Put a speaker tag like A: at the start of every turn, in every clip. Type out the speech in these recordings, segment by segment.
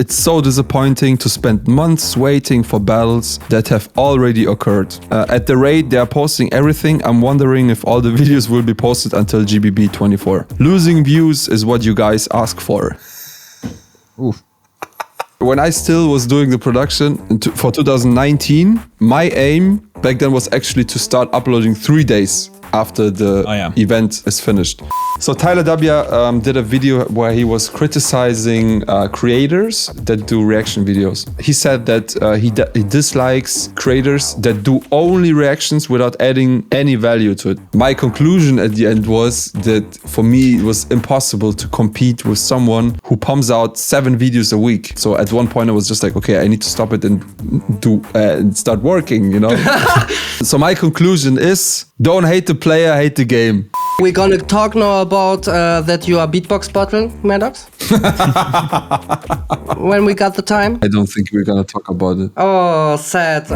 A: It's so disappointing to spend months waiting for battles that have already occurred. At the rate they are posting everything, I'm wondering if all the videos will be posted until GBB 24. Losing views is what you guys ask for.
B: Oof.
A: When I still was doing the production for 2019, my aim back then was actually to start uploading 3 days after the event is finished. So Tyler W did a video where he was criticizing creators that do reaction videos. He said that he dislikes creators that do only reactions without adding any value to it. My conclusion at the end was that for me it was impossible to compete with someone who pumps out 7 videos a week. So at one point I was just like, okay, I need to stop it and and start working, you know? So my conclusion is, don't hate the player, hate the game.
C: We're gonna talk now about that you are beatbox bottle, Madox. When we got the time.
A: I don't think we're gonna talk about it.
C: Oh, sad.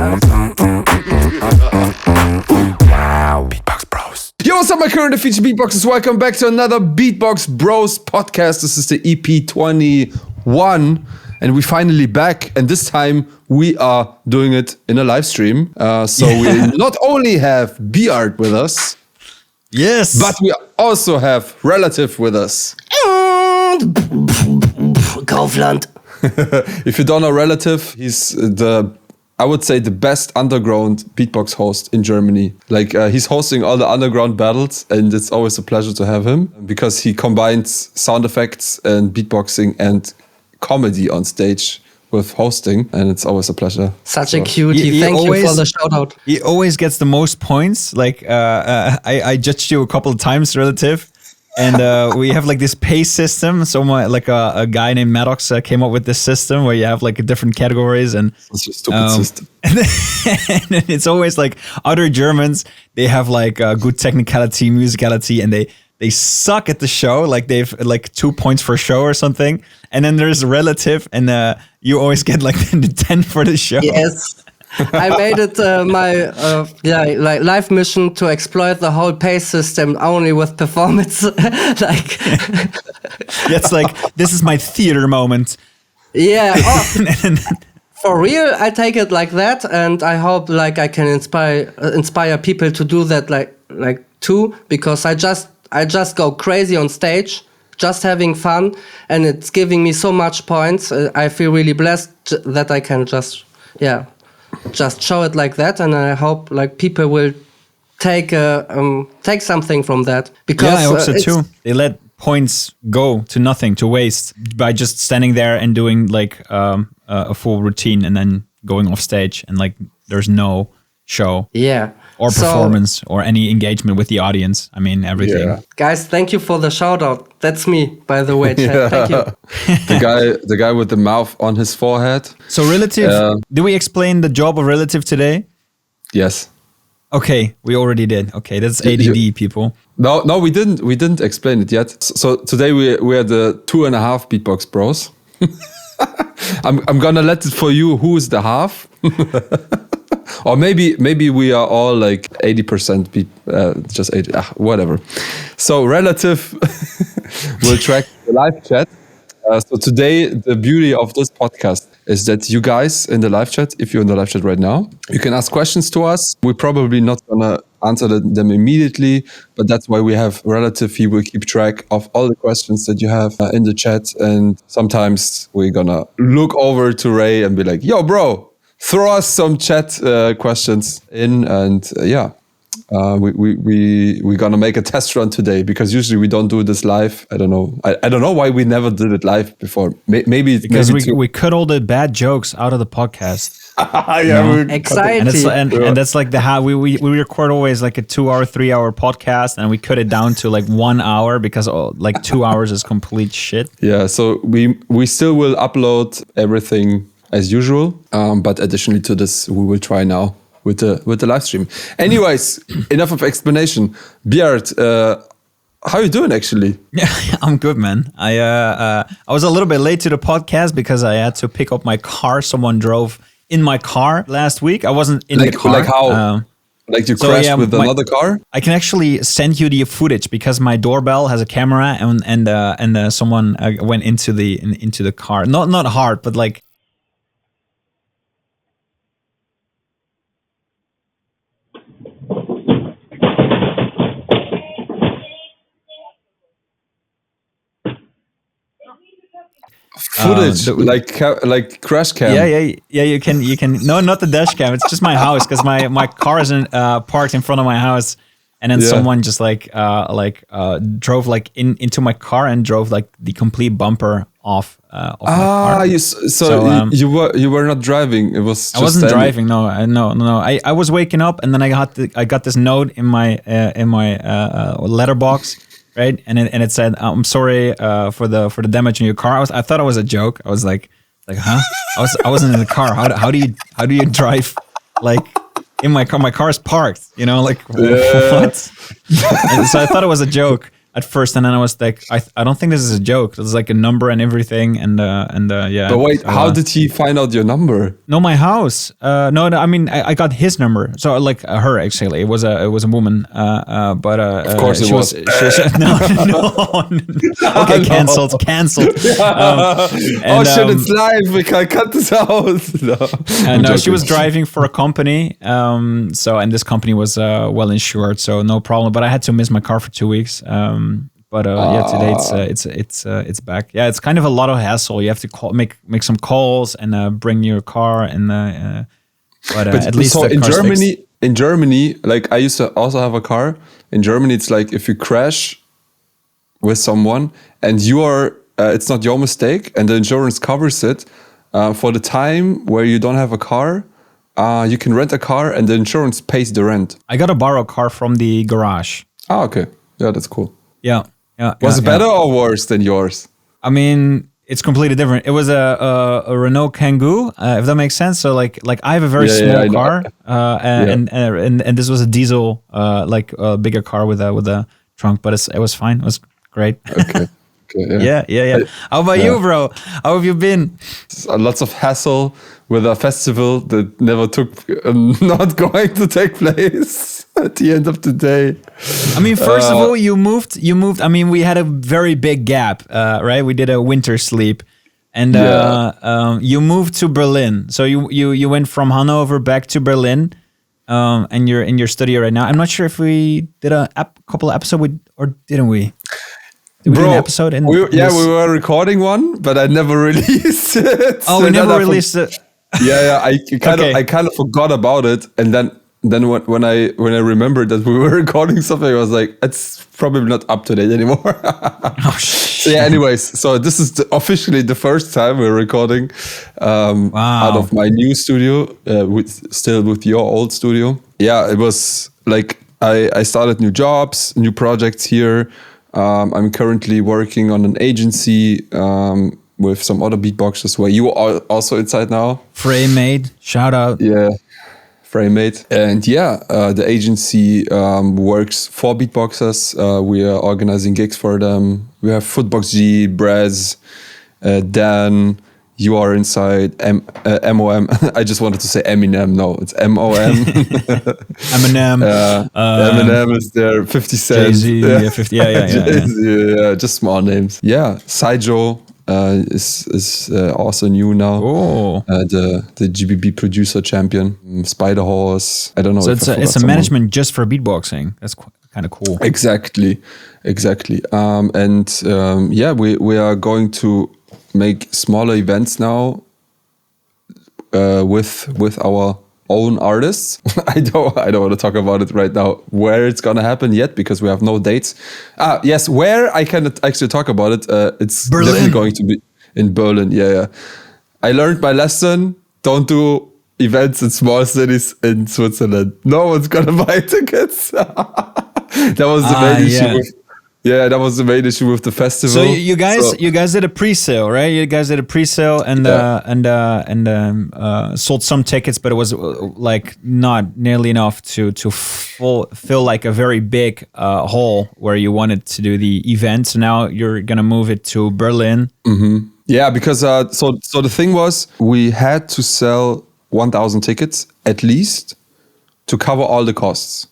A: Beatbox Bros. Yo, what's up, my current and featured beatboxers? Welcome back to another Beatbox Bros podcast. This is the EP 21. And we're finally back, and this time we are doing it in a live stream. So we not only have B-Art with us,
B: yes,
A: but we also have Relative with us.
C: Kaufland.
A: If you don't know Relative, he's I would say the best underground beatbox host in Germany. Like he's hosting all the underground battles, and it's always a pleasure to have him because he combines sound effects and beatboxing and comedy on stage with hosting, and it's always a pleasure.
C: Such a cutie. Thank you for the shout out.
B: He always gets the most points. Like I judged you a couple of times, Relative, and we have like this pay system. So a guy named Madox came up with this system where you have like different categories, and
A: it's a stupid system.
B: And it's always like other Germans, they have like good technicality, musicality, and they suck at the show. Like they've like 2 points for show or something. And then there's Relative, and you always get like the 10 for the show.
C: Yes, I made it my like live mission to exploit the whole pay system only with performance. Like
B: that's like, this is my theater moment.
C: Yeah. Oh. For real, I take it like that, and I hope like I can inspire people to do that like too, because I just go crazy on stage, just having fun, and it's giving me so much points. I feel really blessed that I can just show it like that, and I hope like people will take something from that. Because
B: I hope so too. They let points go to nothing, to waste, by just standing there and doing like a full routine and then going off stage, and like there's no show.
C: Yeah.
B: Or performance, or any engagement with the audience. I mean, everything.
C: Yeah. Guys, thank you for the shout out. That's me, by the way. Chat. Thank you.
A: the guy with the mouth on his forehead.
B: So Relative, did we explain the job of Relative today?
A: Yes.
B: Okay, we already did. Okay, that's ADD, people.
A: No, we didn't. We didn't explain it yet. So today we are the 2.5 Beatbox Bros. I'm gonna let it for you. Who is the half? Or maybe we are all like 80% just 80, whatever. So Relative will track the live chat. So today, the beauty of this podcast is that you guys in the live chat, if you're in the live chat right now, you can ask questions to us. We're probably not gonna answer them immediately, but that's why we have Relative. He will keep track of all the questions that you have in the chat. And sometimes we're gonna look over to Ray and be like, yo, bro, throw us some chat questions in, and we're gonna make a test run today, because usually we don't do this live. I don't know. I don't know why we never did it live before. Maybe
B: we cut all the bad jokes out of the podcast.
C: Exciting.
B: And that's like we record always like a 2-hour, 3-hour podcast, and we cut it down to like 1 hour because like 2 hours is complete shit.
A: Yeah. So we still will upload everything as usual, but additionally to this, we will try now with the live stream. Anyways, enough of explanation. Bjart, how are you doing actually?
B: Yeah, I'm good, man. I was a little bit late to the podcast because I had to pick up my car. Someone drove in my car last week. I wasn't in the car.
A: Like how? Like you
B: So,
A: crashed
B: yeah,
A: with another car?
B: I can actually send you the footage because my doorbell has a camera, and someone went into the car. Not hard, but like.
A: Footage, like crash cam.
B: Yeah. You can. No, not the dash cam. It's just my house because my car isn't parked in front of my house, and then someone just drove like into my car and drove like the complete bumper off my car.
A: You were not driving. It was. Just
B: I wasn't driving. No. I was waking up, and then I got this note in my letterbox. Right, and it said, "I'm sorry for the damage in your car." I thought it was a joke. I was like, huh? I wasn't in the car. How do you drive like in my car? My car is parked. You know, like what? And so I thought it was a joke at first, and then I was like, I don't think this is a joke. There's like a number and everything, and yeah.
A: But wait, how did he find out your number?
B: No, my house. No, I mean I got his number. So like her actually. It was a woman. But
A: of course it was.
B: No. Okay, cancelled.
A: Shit! It's live. We can't cut this out.
B: No, she was driving for a company. And this company was well insured, so no problem. But I had to miss my car for 2 weeks. Today it's back. Yeah, it's kind of a lot of hassle. You have to make some calls and bring your car and but at least
A: so
B: the
A: in
B: car's
A: Germany,
B: fixed.
A: in Germany, like I used to also have a car. In Germany, it's like if you crash with someone and you are, it's not your mistake, and the insurance covers it for the time where you don't have a car. You can rent a car, and the insurance pays the rent.
B: I got a borrowed car from the garage.
A: Oh, okay. Yeah, that's cool.
B: Yeah.
A: Was it better or worse than yours?
B: I mean, it's completely different. It was a Renault Kangoo, if that makes sense. So like I have a very small car, and this was a diesel, bigger car with a trunk, but it was fine. It was great.
A: Okay.
B: Yeah. How about you, bro? How have you been?
A: Lots of hassle with a festival that never not going to take place at the end of the day.
B: I mean, first of all, you moved. I mean, we had a very big gap, right? We did a winter sleep, and you moved to Berlin. So you went from Hanover back to Berlin, and you're in your studio right now. I'm not sure if we did a couple of episodes or didn't we? Did we do an episode?
A: We were recording one, but I never released it.
B: Oh, we never released it.
A: Yeah. I kind of forgot about it, and then when I remembered that we were recording something, I was like, it's probably not up to date anymore.
B: Oh shit.
A: So yeah. Anyways, so this is officially the first time we're recording out of my new studio, with your old studio. Yeah, it was like I started new jobs, new projects here. I'm currently working on an agency with some other beatboxers where you are also inside now.
B: FrameMade, shout out.
A: Yeah, FrameMade. And the agency works for beatboxers. We are organizing gigs for them. We have Footbox G, Braz, Dan. You are inside MOM. I just wanted to say Eminem. No, it's MOM.
B: Eminem.
A: Eminem is there. 50 Cent.
B: Jay-Z. Yeah, 50. Yeah.
A: Just small names. Yeah. Saijo is also new now.
B: Oh.
A: The GBB producer champion. Spider Horse. I don't know.
B: So it's a management just for beatboxing. That's kind of cool.
A: Exactly. We are going to make smaller events now with our own artists. I don't want to talk about it right now where it's gonna happen yet because we have no dates. Yes, where I can actually talk about it. It's
B: Berlin.
A: Definitely going to be in Berlin. Yeah. I learned my lesson. Don't do events in small cities in Switzerland. No one's gonna buy tickets. That was the main issue with. Yeah, that was the main issue with the festival.
B: So you guys did a pre-sale, right? You guys did a pre-sale and sold some tickets, but it was like not nearly enough to fill like a very big hall where you wanted to do the event. So now you're gonna move it to Berlin.
A: Mm-hmm. Yeah, because so the thing was we had to sell 1,000 tickets at least to cover all the costs.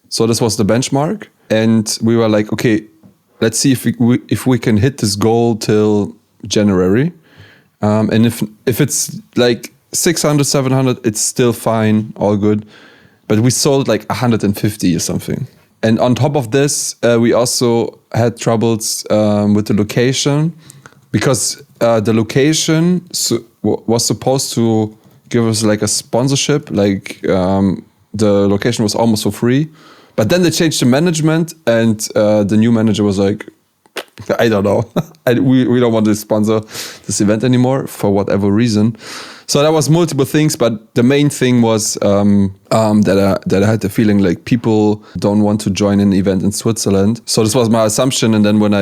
A: So this was the benchmark, and we were like, okay, let's see if we can hit this goal till January, and if it's like 600, 700, it's still fine, all good. But we sold like 150 or something. And on top of this, we also had troubles with the location, because the location was supposed to give us like a sponsorship, like the location was almost for free. But then they changed the management, and the new manager was like, I don't know, we don't want to sponsor this event anymore for whatever reason. So that was multiple things, but the main thing was that I had the feeling like people don't want to join an event in Switzerland. So this was my assumption, and then when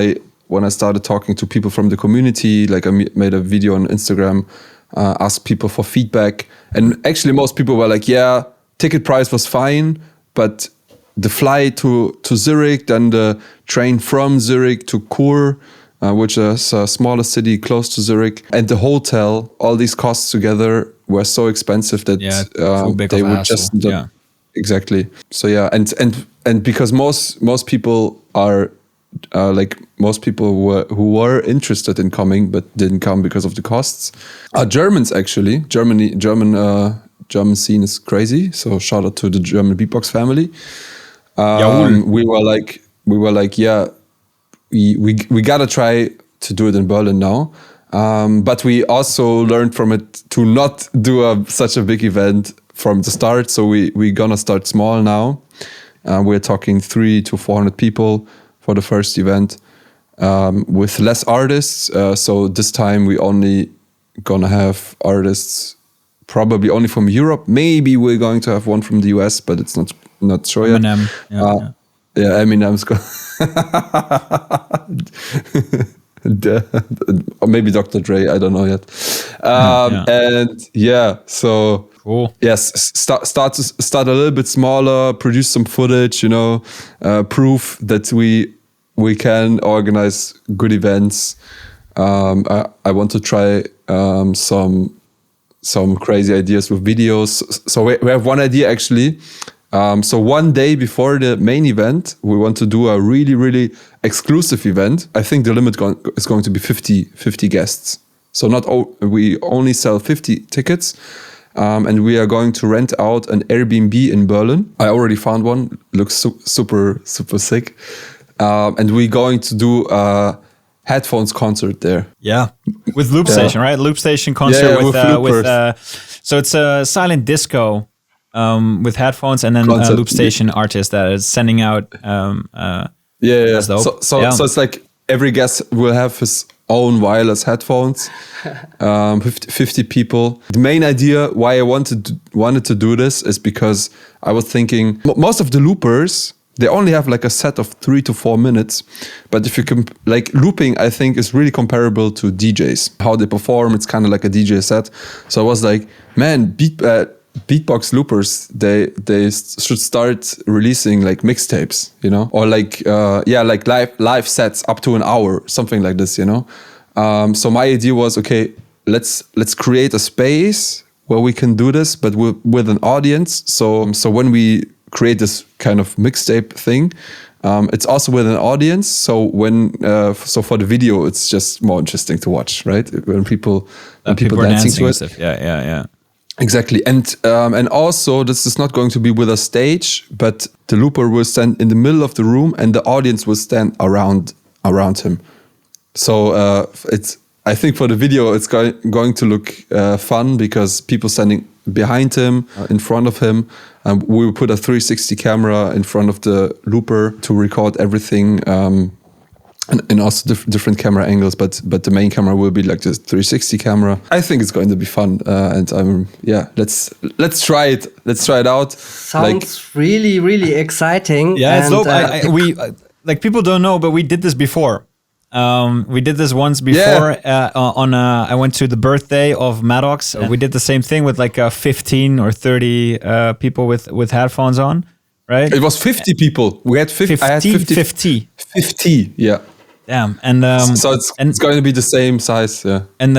A: I started talking to people from the community, like I made a video on Instagram, asked people for feedback, and actually most people were like, yeah, ticket price was fine, but the flight to Zurich, then the train from Zurich to Chur, which is a smaller city close to Zurich, and the hotel, all these costs together were so expensive that they would just exactly. So yeah, and because most people are like most people who were interested in coming but didn't come because of the costs are Germans actually. German scene is crazy. So shout out to the German Beatbox family. We were like, yeah, we gotta try to do it in Berlin now. But we also learned from it to not do such a big event from the start. So we gonna start small now. We're talking 300 to 400 people for the first event, with less artists. So this time we only gonna have artists probably only from Europe. Maybe we're going to have one from the US, but it's not sure yet.
B: Eminem.
A: Yeah, Eminem's going. Or maybe Dr. Dre, I don't know yet. And yeah, so
B: cool.
A: Yes, start a little bit smaller, produce some footage, prove that we can organize good events. I want to try some crazy ideas with videos. So we have one idea actually. So one day before the main event, we want to do a really, really exclusive event. I think the limit is going to be 50 guests. So we only sell 50 tickets, and we are going to rent out an Airbnb in Berlin. I already found one. Looks super, super sick. And we're going to do a Headphones concert there. Yeah,
B: with Loop Station, right? Loop Station concert with so it's a silent disco. With headphones, and then a Loop Station artist that is sending out. That's dope.
A: So it's like every guest will have his own wireless headphones. 50 people. The main idea why I wanted to do this is because I was thinking most of the loopers, they only have like a set of 3 to 4 minutes. But if you can, like looping, I think is really comparable to DJs. How they perform, it's kind of like a DJ set. So I was like, man, Beatbox loopers, they should start releasing like mixtapes, or like live sets up to an hour, something like this, So my idea was, okay, let's create a space where we can do this, but with an audience. So when we create this kind of mixtape thing, it's also with an audience. So so for the video, it's just more interesting to watch, right? When people dancing to it.
B: Stuff. Yeah.
A: Exactly, and also this is not going to be with a stage, but the looper will stand in the middle of the room, and the audience will stand around him. So I think for the video it's going to look fun because people standing behind him, in front of him, and we will put a 360 camera in front of the looper to record everything. And also different camera angles, but the main camera will be like this 360 camera. I think it's going to be fun, and let's try it. Let's try it out.
C: Sounds really, really exciting.
B: Yeah, it's dope. We like people don't know, but we did this before. We did this once before. I went to the birthday of Madox. We did the same thing with like 15 or 30 people with headphones on. Right?
A: It was 50 people. We had 50. I had 50.
B: 50.
A: 50, yeah.
B: Damn. And
A: So it's going to be the same size. Yeah.
B: And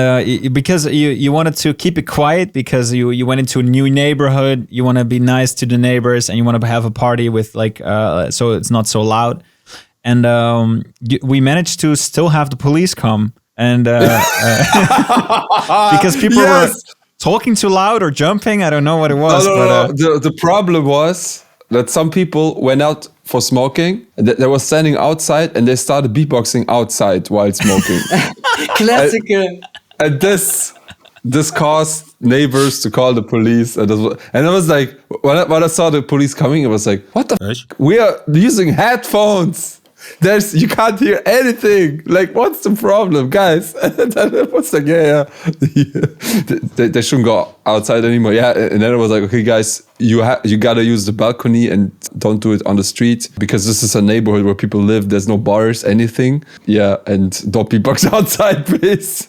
B: because you wanted to keep it quiet because you went into a new neighborhood, you want to be nice to the neighbors, and you want to have a party with like so it's not so loud. And we managed to still have the police come, and because people were talking too loud or jumping. I don't know what it was.
A: No. The problem was that some people went out for smoking. They were standing outside and they started beatboxing outside while smoking.
C: Classical.
A: And this caused neighbors to call the police. And I was like, when I saw the police coming, it was like, what the f***? We are using headphones. You can't hear anything. Like, what's the problem, guys? And I was like, they shouldn't go outside anymore. Yeah, and then I was like, okay, guys, you gotta use the balcony and don't do it on the street because this is a neighborhood where people live. There's no bars, anything. Yeah, and don't beatbox outside, please.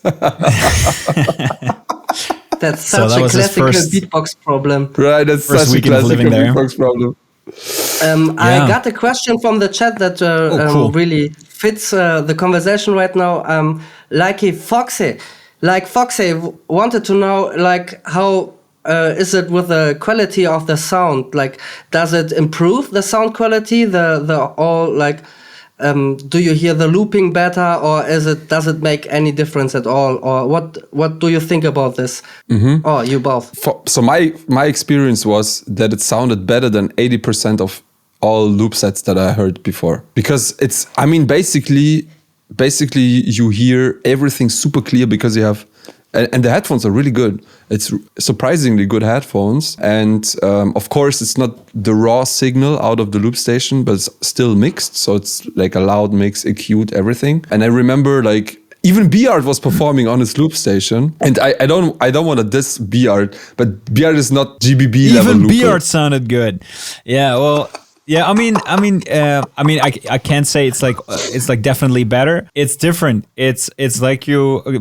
C: That's such a classical beatbox problem.
A: Right, that's such a classical beatbox problem.
C: I got a question from the chat that
B: cool.
C: really fits the conversation right now. Foxy wanted to know like how is it with the quality of the sound? Like, does it improve the sound quality? Do you hear the looping better, or does it make any difference at all? Or what do you think about this? Mm-hmm. Or you both?
A: So my experience was that it sounded better than 80% of all loop sets that I heard before. Because basically you hear everything super clear because you have, and the headphones are really good. It's surprisingly good headphones. And of course, it's not the raw signal out of the loop station, but it's still mixed. So it's like a loud mix, EQ'd, everything. And I remember like even B-Art was performing on his loop station. And I don't want to diss B-Art, but B-Art is not GBB level looper.
B: Even B-Art sounded good. Yeah, well... Yeah, I can't say it's like definitely better. It's different. It's like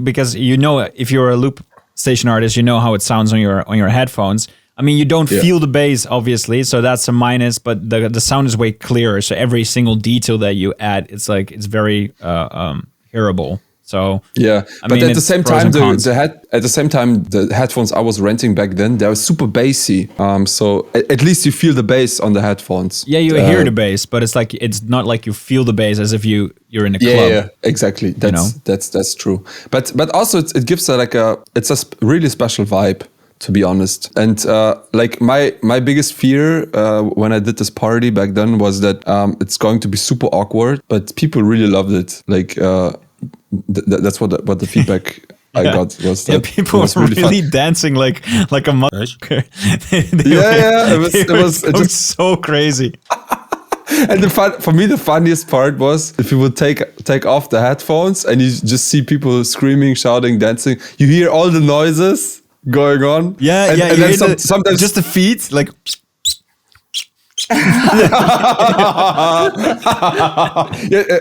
B: because if you're a loop station artist, you know how it sounds on your headphones. I mean, you don't feel the bass obviously, so that's a minus. But the sound is way clearer. So every single detail that you add, it's very hearable. So
A: yeah, but at the same time, the headphones I was renting back then, they were super bassy. So at least you feel the bass on the headphones.
B: Yeah, you hear the bass, but it's not like you feel the bass as if you're in a club.
A: Yeah, exactly. That's true. But also it gives it's a really special vibe, to be honest. And like my biggest fear when I did this party back then was that it's going to be super awkward, but people really loved it. Like. That's what the feedback I got was. That
B: people were really dancing like a mother.
A: It was just
B: so crazy.
A: And for me, the funniest part was if you would take off the headphones and you just see people screaming, shouting, dancing. You hear all the noises going on.
B: Yeah,
A: and then sometimes
B: just the feet like.
A: Yeah,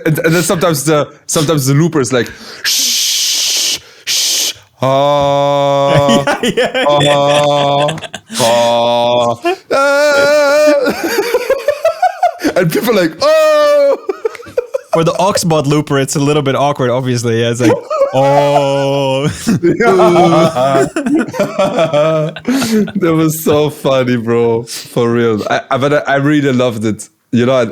A: and then sometimes the looper is like shh, and people are like, oh.
B: For the Oxbot looper, it's a little bit awkward, obviously. Yeah, it's like, oh.
A: That was so funny, bro. For real. But I really loved it. You know, I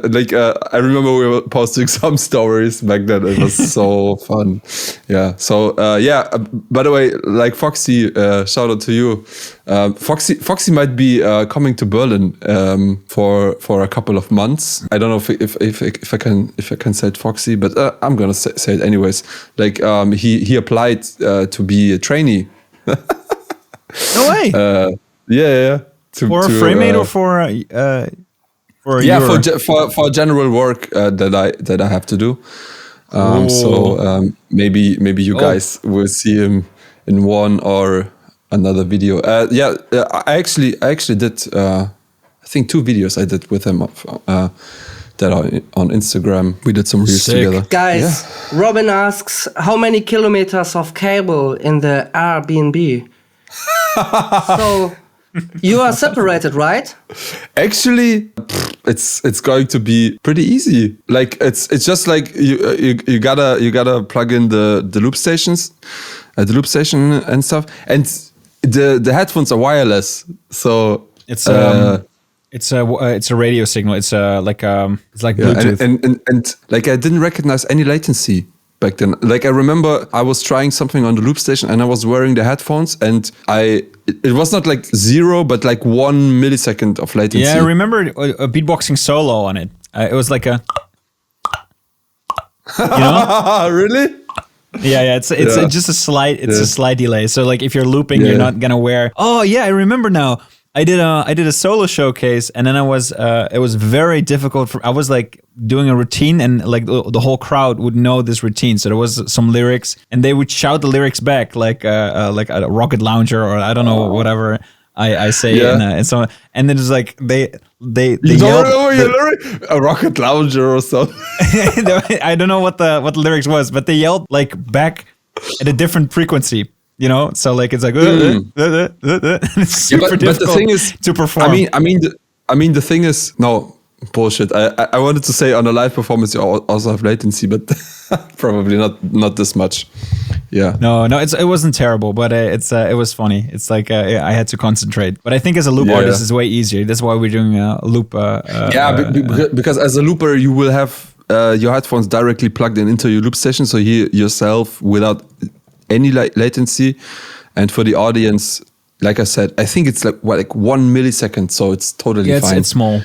A: remember we were posting some stories back then. It was so fun. Yeah. So, by the way, like Foxy, shout out to you. Foxy might be coming to Berlin for a couple of months. I don't know if I can say it, Foxy, but I'm gonna say it anyways. Like he applied to be a trainee.
B: No way.
A: Yeah.
B: For a FrameMate or for
A: for general work that I have to do. So maybe you guys will see him in one or another video. I actually did I think 2 videos I did with him that are on Instagram. We did some reels together.
C: Guys, Robin asks, how many kilometers of cable in the Airbnb? So you are separated, right?
A: Actually, it's going to be pretty easy. Like it's just like you gotta plug in the loop stations, the loop station and stuff, and the headphones are wireless, so
B: it's a radio signal. It's like Bluetooth.
A: And like I didn't recognize any latency back then. Like I remember I was trying something on the loop station and I was wearing the headphones and it was not like 0 but like 1 millisecond of latency.
B: Yeah, I remember a beatboxing solo on it. It was like a
A: Really?
B: Yeah, it's just a slight a slight delay. So like if you're looping, you're not gonna wear. Oh yeah, I remember now. I did a solo showcase, and then it was very difficult. I was like doing a routine, and like the whole crowd would know this routine. So there was some lyrics, and they would shout the lyrics back, like a rocket launcher, or I don't know, whatever I say. And so, and then it's like they
A: you don't know your lyric? A rocket launcher or something.
B: I don't know what the lyrics was, but they yelled like back at a different frequency. You know, so like it's like it's super difficult
A: the thing is,
B: to perform.
A: I mean, the thing is, no bullshit. I wanted to say on a live performance you also have latency, but probably not this much. Yeah.
B: No, it wasn't terrible, but it was funny. It's like I had to concentrate. But I think as a loop artist, it's way easier. That's why we're doing a loop.
A: Because as a looper, you will have your headphones directly plugged into your loop station, so you hear yourself without any latency. And for the audience, like I said, I think it's like 1 millisecond, so it's totally fine.
B: It's small.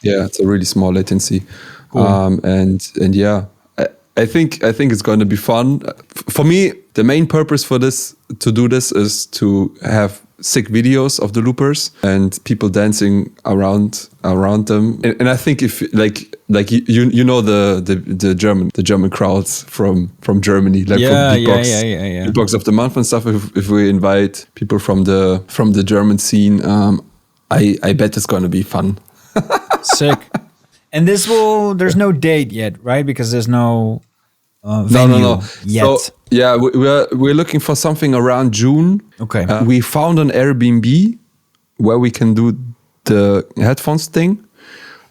B: Yeah,
A: it's a really small latency.
B: Cool.
A: And yeah, I think it's going to be fun. For me, the main purpose for to do this is to have sick videos of the loopers and people dancing around them. And I think if like you know the German crowds from Germany, like from Beatbox, Beatbox of the Month and stuff. If we invite people from the German scene, I bet it's going to be fun.
B: Sick. And there's no date yet, right? Because there's no venue
A: no.
B: yet.
A: So, yeah, we're looking for something around June.
B: Okay.
A: We found an Airbnb where we can do the headphones thing.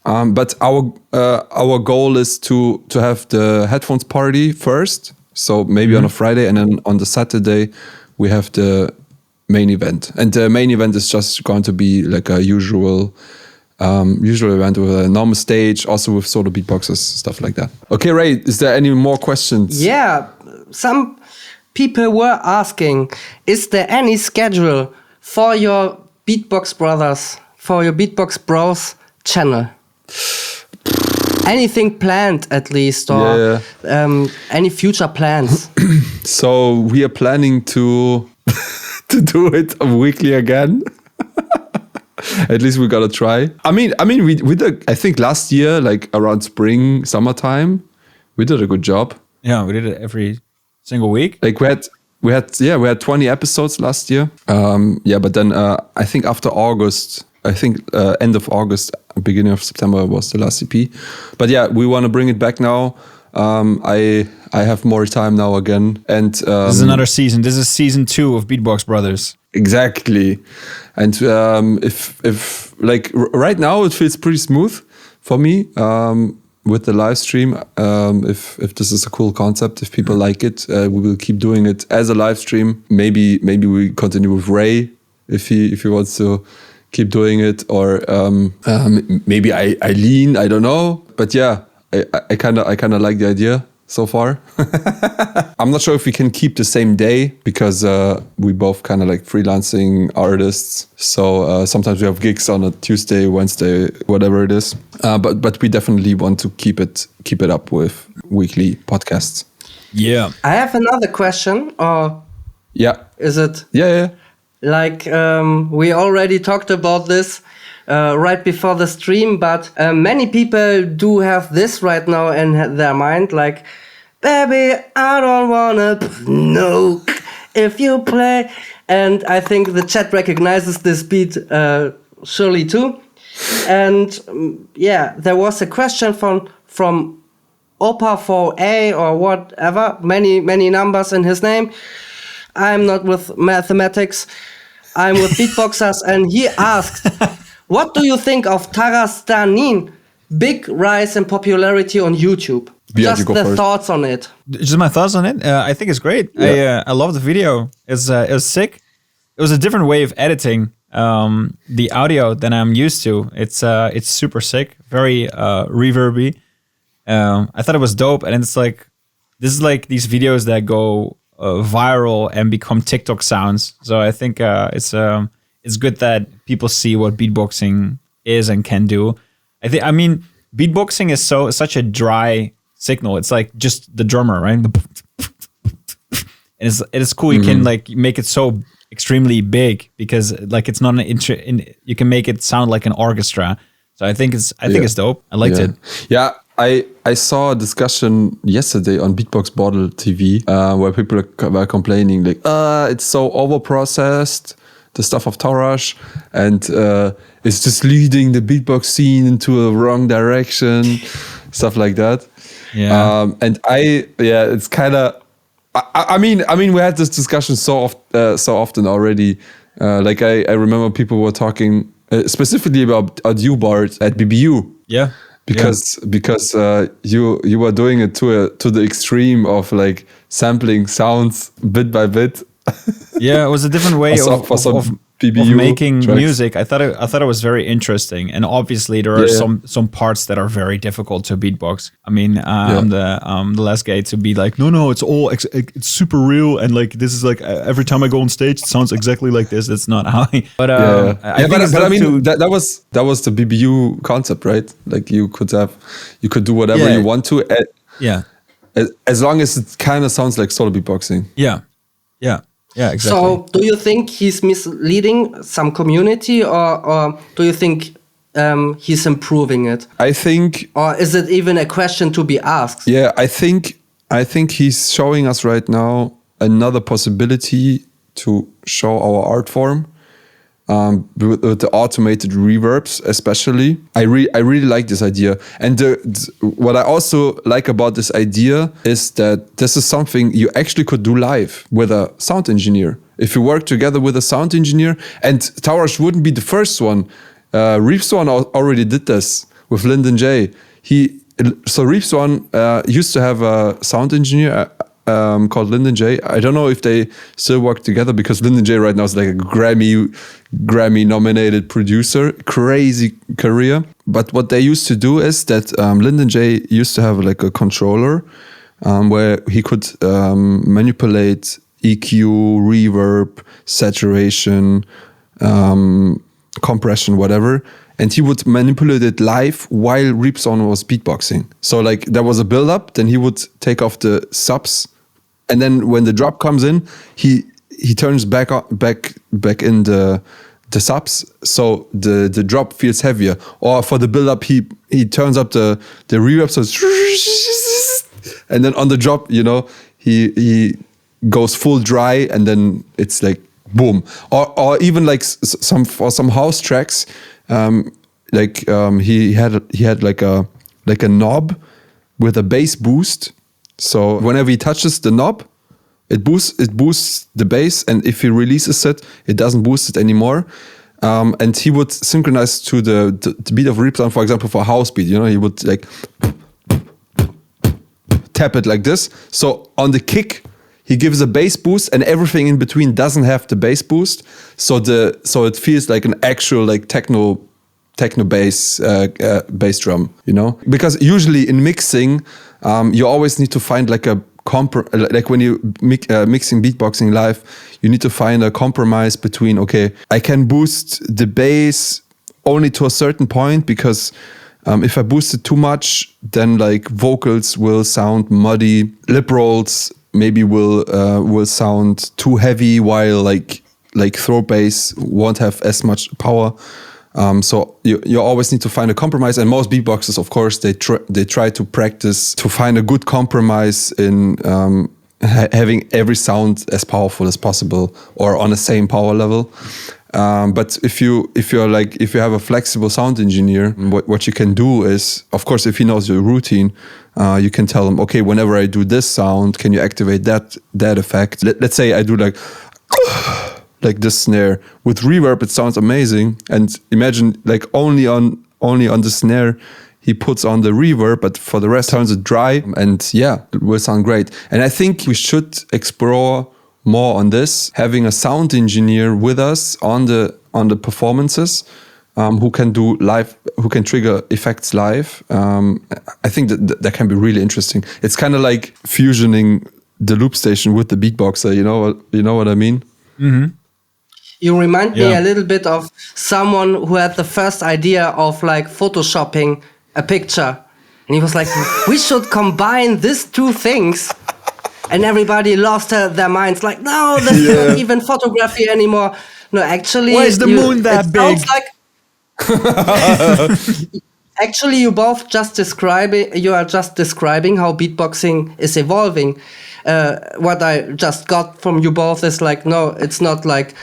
A: But our goal is to have the headphones party first. So maybe on a Friday, and then on the Saturday we have the main event. And the main event is just going to be like a usual event with a normal stage, also with solo beatboxes, stuff like that. Okay, Ray, is there any more questions?
C: Yeah, some people were asking, is there any schedule for your Beatbox Bros channel? Anything planned at least, or any future plans?
A: So we are planning to do it weekly again. At least we gotta try. I mean, we did. I think last year, like around spring, summertime, we did a good job.
B: Yeah, we did it every single week.
A: Like we had 20 episodes last year. But then I think after August, end of August, beginning of September was the last EP. But yeah, we want to bring it back now. I have more time now again, and
B: this is another season. This is season 2 of Beatbox Brothers.
A: Exactly. And if like right now it feels pretty smooth for me with the live stream. If this is a cool concept, if people like it, we will keep doing it as a live stream. Maybe we continue with Ray if he wants to keep doing it, or maybe Eileen, I don't know. But yeah, I kind of like the idea so far. I'm not sure if we can keep the same day because we both kind of like freelancing artists. So sometimes we have gigs on a Tuesday, Wednesday, whatever it is. But we definitely want to keep it up with weekly podcasts.
B: Yeah.
C: I have another question. Or is it?
A: Yeah.
C: Like we already talked about this right before the stream, but many people do have this right now in their mind, like, baby, I don't wanna nuke if you play. And I think the chat recognizes this beat surely too. And there was a question from Opa4A or whatever, many numbers in his name. I'm not with mathematics. I'm with beatboxers, and he asked, What do you think of Tarastanin? Big rise in popularity on YouTube.
A: Yeah,
C: Just the thoughts on it.
B: Just my thoughts on it. I think it's great.
A: Yeah.
B: I love the video. It was sick. It was a different way of editing the audio than I'm used to. It's super sick, very reverby. I thought it was dope, and it's like this is like these videos that go viral and become TikTok sounds. So I think it's good that people see what beatboxing is and can do. I mean, beatboxing is such a dry signal. It's like just the drummer, right? And it's cool. You can like make it so extremely big because like it's not you can make it sound like an orchestra. So I think it's dope. I liked it.
A: Yeah, I saw a discussion yesterday on Beatbox Bottle TV where people were complaining like, it's so overprocessed, the stuff of Tarash, and it's just leading the beatbox scene into a wrong direction, stuff like that.
B: Yeah.
A: And it's kind of. I mean, we had this discussion so often already. Like I remember people were talking specifically about Audo bars at BBU.
B: Yeah.
A: Because you were doing it to the extreme of like sampling sounds bit by bit.
B: Yeah, it was a different way of making
A: tracks.
B: music. I thought it was very interesting, and obviously there are some parts that are very difficult to beatbox. I mean, I'm the last guy to be like, no, it's all it's super real, and like this is like every time I go on stage, it sounds exactly like this. It's not how. But I mean,
A: that was the BBU concept, right? Like you could do whatever you want to. As long as it kind of sounds like solo beatboxing.
B: Yeah, exactly.
C: So, do you think he's misleading some community, or do you think he's improving it?
A: I think,
C: or is it even a question to be asked?
A: Yeah, I think he's showing us right now another possibility to show our art form with the automated reverbs, especially. I really like this idea, and what I also like about this idea is that this is something you actually could do live with a sound engineer. If you work together with a sound engineer, and Tarash wouldn't be the first one. Reefswan already did this with Lyndon J. Reefswan used to have a sound engineer called Lyndon J. I don't know if they still work together because Lyndon J right now is like a Grammy nominated producer, crazy career. But what they used to do is that Lyndon J used to have like a controller where he could manipulate EQ, reverb, saturation, compression, whatever. And he would manipulate it live while Reefswan was beatboxing. So like there was a build up, then he would take off the subs, and then when the drop comes in, he turns back in the subs, so the drop feels heavier. Or for the build up, he turns up the reverb, so it's and then on the drop, he goes full dry, and then it's like boom. Or even like some house tracks, he had like a knob with a bass boost. So whenever he touches the knob, it boosts the bass, and if he releases it, it doesn't boost it anymore. And he would synchronize to the beat of Reefswan, for example, for house beat. He would like tap it like this. So on the kick, he gives a bass boost, and everything in between doesn't have the bass boost. So it feels like an actual like techno bass drum, Because usually in mixing, you always need to find like a like when you mixing beatboxing live, you need to find a compromise between, okay, I can boost the bass only to a certain point, because if I boost it too much, then like vocals will sound muddy, lip rolls maybe will sound too heavy, while like throat bass won't have as much power. So you always need to find a compromise, and most beatboxers, of course, they try to practice to find a good compromise in having every sound as powerful as possible or on the same power level. But if you have a flexible sound engineer, what you can do is, of course, if he knows your routine, you can tell him, okay, whenever I do this sound, can you activate that effect? Let's say I do like like this snare. With reverb, it sounds amazing. And imagine like only on the snare, he puts on the reverb, but for the rest, sounds dry. And yeah, it will sound great. And I think we should explore more on this, having a sound engineer with us on the performances, who can do live, who can trigger effects live. I think that can be really interesting. It's kind of like fusioning the loop station with the beatboxer. You know what I mean?
B: Mm-hmm.
C: You remind me a little bit of someone who had the first idea of like photoshopping a picture, and he was like, "We should combine these two things." And everybody lost their minds, like, no, this isn't even photography anymore. No, actually,
B: why is the moon that big?
C: Actually, you are just describing how beatboxing is evolving. What I just got from you both is like, no, it's not like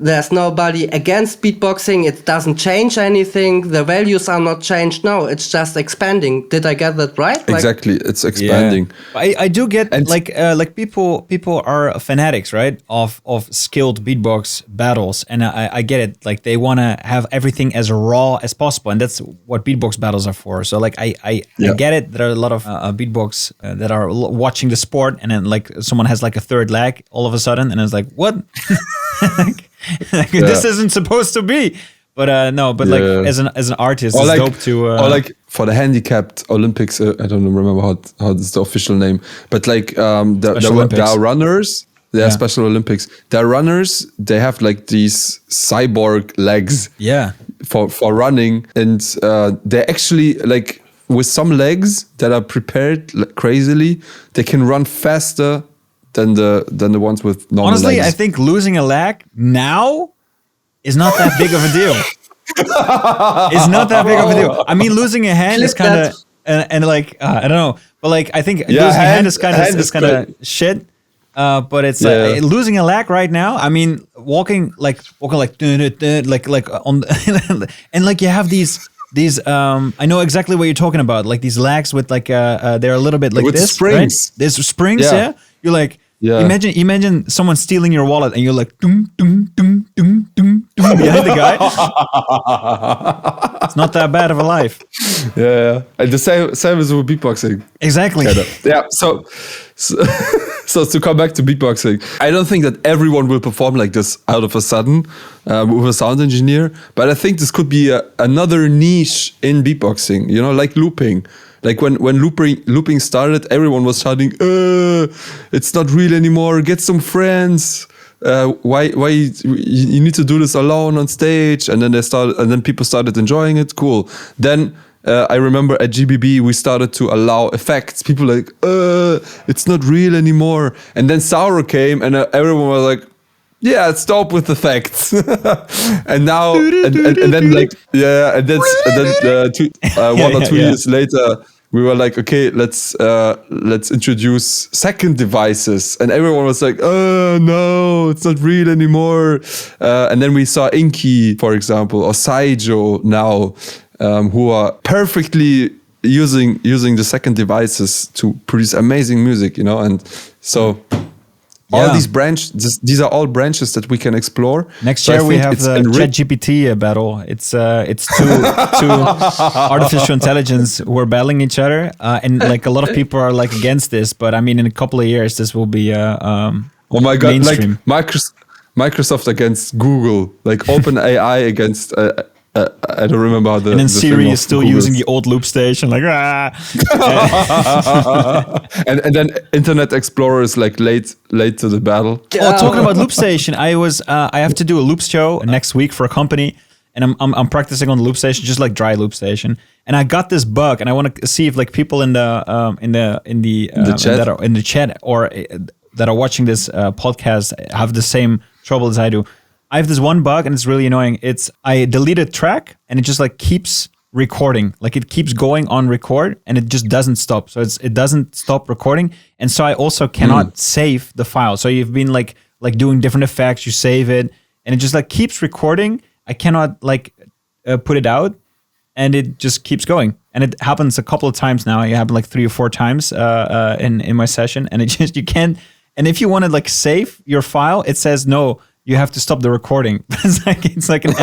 C: there's nobody against beatboxing. It doesn't change anything. The values are not changed. No, it's just expanding. Did I get that right?
A: Exactly, it's expanding.
B: Yeah. I do get like people are fanatics, right? Of skilled beatbox battles, and I get it. Like they want to have everything as raw as possible, and that's what beatbox battles are for. So like I get it. There are a lot of beatbox that are watching the sport, and then like someone has like a third leg all of a sudden, and it's like what? This isn't supposed to be, but like as an artist, it's
A: like,
B: dope to
A: or like for the handicapped Olympics. I don't remember how is the official name, but like there are runners. There are Special Olympics. There are runners. They have like these cyborg legs.
B: Yeah.
A: For running, and they actually like with some legs that are prepared crazily, they can run faster than the ones with normal
B: Honestly,
A: legs.
B: I think losing a leg now is not that big of a deal. It's not that big of a deal. I mean, losing a hand is kind of and like I don't know, but like I think losing a hand is kind of shit. But it's like losing a leg right now. I mean, walking like on and like you have these I know exactly what you're talking about. Like these legs with like they're a little bit like
A: with
B: this,
A: springs.
B: Right? There's springs, yeah. You're like imagine someone stealing your wallet and you're like dum dum dum dum dum dum behind the guy. It's not that bad of a life.
A: Yeah, and the same as with beatboxing.
B: Exactly.
A: Yeah. So to come back to beatboxing, I don't think that everyone will perform like this out of a sudden with a sound engineer, but I think this could be another niche in beatboxing. You know, like looping. Like when looping started, everyone was shouting, "It's not real anymore. Get some friends. Why you need to do this alone on stage?" And then people started enjoying it. Cool. Then I remember at GBB we started to allow effects. People like, it's not real anymore. And then Sauro came, and everyone was like, yeah, it's dope with effects. And now, and then like, and then 1 or 2 years later, we were like, okay, let's introduce second devices, and everyone was like, oh no, it's not real anymore. And then we saw Inky, for example, or Saijo now, who are perfectly using the second devices to produce amazing music, you know, and so. All these these are all branches that we can explore.
B: Next year we have the ChatGPT battle. It's two artificial intelligence who are battling each other, and like a lot of people are like against this. But I mean, in a couple of years, this will be
A: oh my god,
B: mainstream.
A: Like Microsoft against Google, like OpenAI against. I don't remember how
B: and then Siri is still using the old loop station, like
A: and then Internet Explorer is like late to the battle.
B: Talking about loop station, I have to do a loops show next week for a company, and I'm practicing on the loop station, just like dry loop station. And I got this bug, and I want to see if like people in the chat that are in the chat or that are watching this podcast have the same trouble as I do. I have this one bug and it's really annoying. I delete a track and it just like keeps recording. Like it keeps going on record and it just doesn't stop. So it doesn't stop recording. And so I also cannot save the file. So you've been like doing different effects, you save it and it just like keeps recording. I cannot like put it out and it just keeps going. And it happens a couple of times now. It happened like 3 or 4 times in my session, and it just, you can't. And if you want to like save your file, it says no, you have to stop the recording. it's like an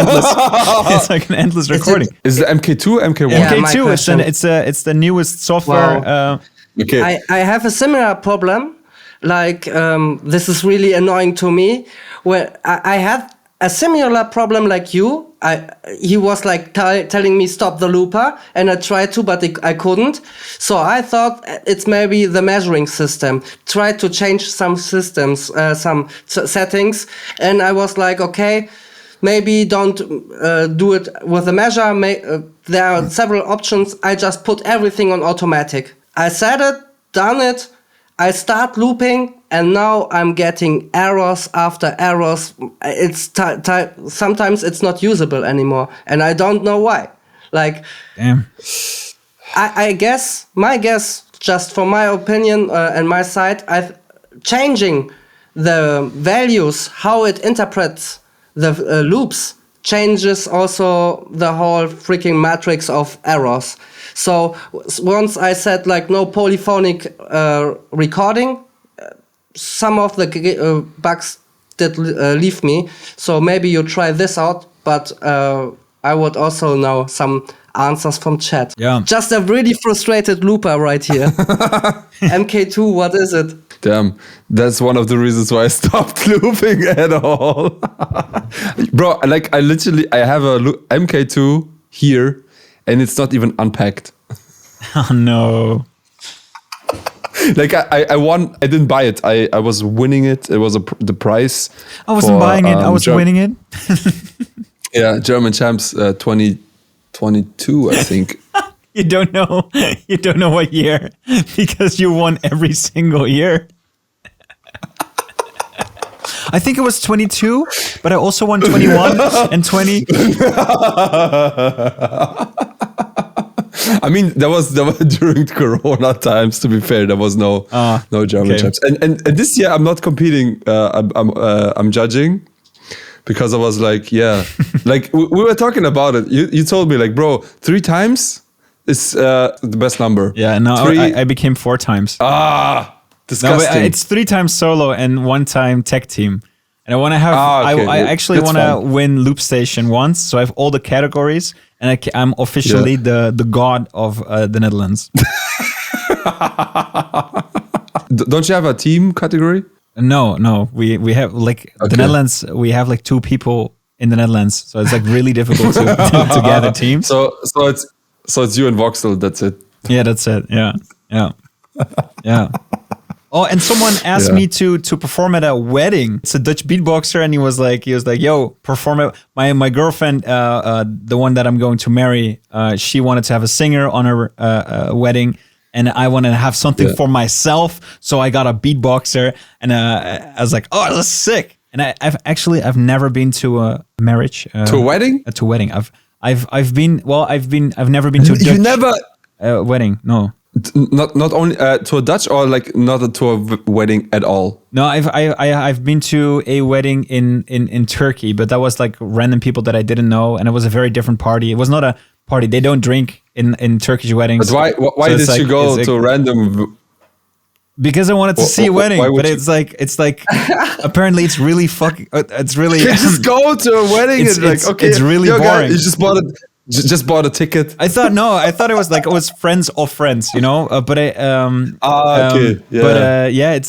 B: endless recording.
A: Is the MK2 MK1?
C: Yeah,
B: MK2 it's the newest software.
C: Wow.
A: Okay.
C: I have a similar problem. Like this is really annoying to me. Where I had a similar problem like you. He was like telling me stop the looper, and I tried to, but I couldn't. So I thought it's maybe the measuring system. Tried to change some systems, some settings, and I was like, okay, maybe don't do it with the measure. There are several options. I just put everything on automatic. I set it, done it. I start looping, and now I'm getting errors after errors. It's sometimes it's not usable anymore, and I don't know why. Like,
B: damn.
C: I guess my guess, just from my opinion and my side, changing the values, how it interprets the loops, changes also the whole freaking matrix of errors. So once I said like no polyphonic recording, some of the bugs did leave me. So maybe you try this out, but I would also know some answers from chat.
B: Yeah.
C: Just a really frustrated looper right here. MK2, what is it?
A: Damn, that's one of the reasons why I stopped looping at all. Bro, like I have a MK2 here, and it's not even unpacked.
B: Oh no.
A: Like I won, I didn't buy it. I was winning it. It was the prize.
B: I wasn't buying it. I was winning it.
A: Yeah, German champs 2022, I think.
B: You don't know. You don't know what year because you won every single year. I think it was 22, but I also won 21 and 20.
A: I mean, that was during Corona times. To be fair, there was no German champs. And this year, I'm not competing. I'm judging because I was like, yeah, like we were talking about it. You told me like, bro, 3 times is the best number.
B: Yeah, no, I became 4 times.
A: Disgusting.
B: No, it's 3 times solo and 1 time tech team. And I want to have. I actually want to win Loop Station once, so I have all the categories, and I'm officially the god of the Netherlands.
A: Don't you have a team category?
B: No. We have like the Netherlands. We have like 2 people in the Netherlands, so it's like really difficult to gather teams.
A: So it's you and Voxel. That's it.
B: Yeah, that's it. Yeah. Oh, and someone asked me to perform at a wedding. It's a Dutch beatboxer, and he was like, "Yo, perform it." My girlfriend, the one that I'm going to marry, she wanted to have a singer on her wedding, and I wanted to have something for myself, so I got a beatboxer, and I was like, "Oh, that's sick!" And I've never been to a marriage,
A: to a wedding.
B: To a wedding. I've never been to a Dutch
A: You never
B: wedding. No.
A: Not only to a Dutch or like not to a wedding at all.
B: No, I've been to a wedding in Turkey, but that was like random people that I didn't know, and it was a very different party. It was not a party. They don't drink in Turkish weddings.
A: But why did you go to a random?
B: Because I wanted to see a wedding, but it's like apparently it's really fucking. It's really.
A: You just go to a wedding. It's like okay,
B: it's really boring.
A: Guy, you just bought a ticket.
B: I thought it was like it was friends of friends, you know. But it's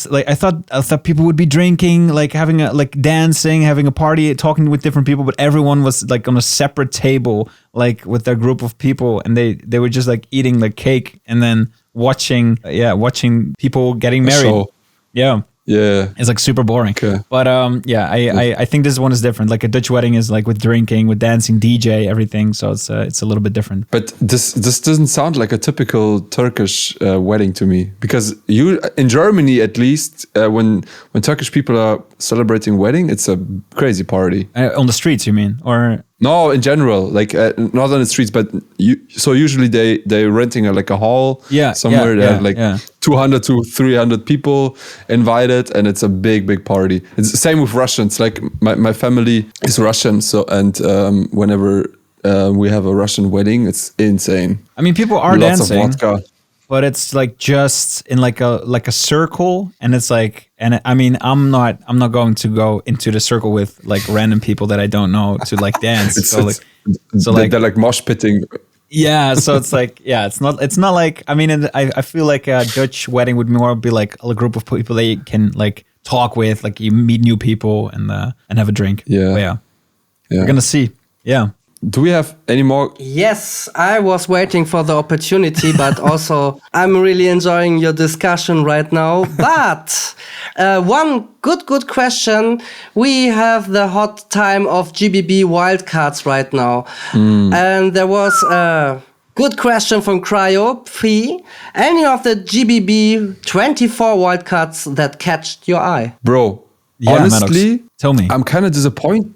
B: like I thought people would be drinking, like having dancing, having a party, talking with different people. But everyone was like on a separate table, like with their group of people, and they were just like eating like cake and then watching people getting married. Yeah, it's like super boring.
A: Okay.
B: But I think this one is different. Like a Dutch wedding is like with drinking, with dancing, DJ, everything. So it's a little bit different.
A: But this doesn't sound like a typical Turkish wedding to me, because in Germany at least when Turkish people are celebrating wedding, it's a crazy party
B: On the streets, you mean, or?
A: No, in general, like not on the streets, but usually they're renting a hall somewhere. They have 200 to 300 people invited, and it's a big party. It's the same with Russians. Like my family is Russian, so whenever we have a Russian wedding, it's insane.
B: I mean, people are
A: Lots
B: dancing.
A: of vodka.
B: but it's like just in like a circle, and it's like, and I mean, I'm not going to go into the circle with like random people that I don't know to like dance.
A: They're like mosh pitting.
B: Yeah, so it's like, yeah, it's not like, I mean, I feel like a Dutch wedding would more be like a group of people that you can like talk with, like you meet new people and have a drink.
A: Yeah.
B: But yeah, we're gonna see. Yeah.
A: Do we have any more?
C: Yes, I was waiting for the opportunity, but also I'm really enjoying your discussion right now. But one good question. We have the hot time of GBB wildcards right now. And there was a good question from Cryo P. Any of the GBB 24 wildcards that catched your eye?
A: Bro,
B: Yeah,
A: honestly,
B: Madox, tell me.
A: I'm kind of disappointed.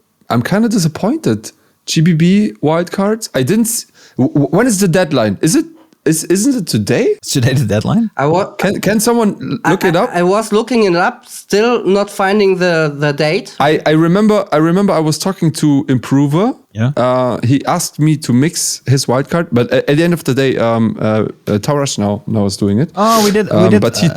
A: GBB wildcards. I didn't. When is the deadline? Isn't it today?
B: Is today the deadline?
A: Can someone look it up?
C: I was looking it up, still not finding the date.
A: I remember I was talking to Improver.
B: Yeah.
A: He asked me to mix his wildcard, but at the end of the day, Tarash now is doing it.
B: Oh, we did.
A: But he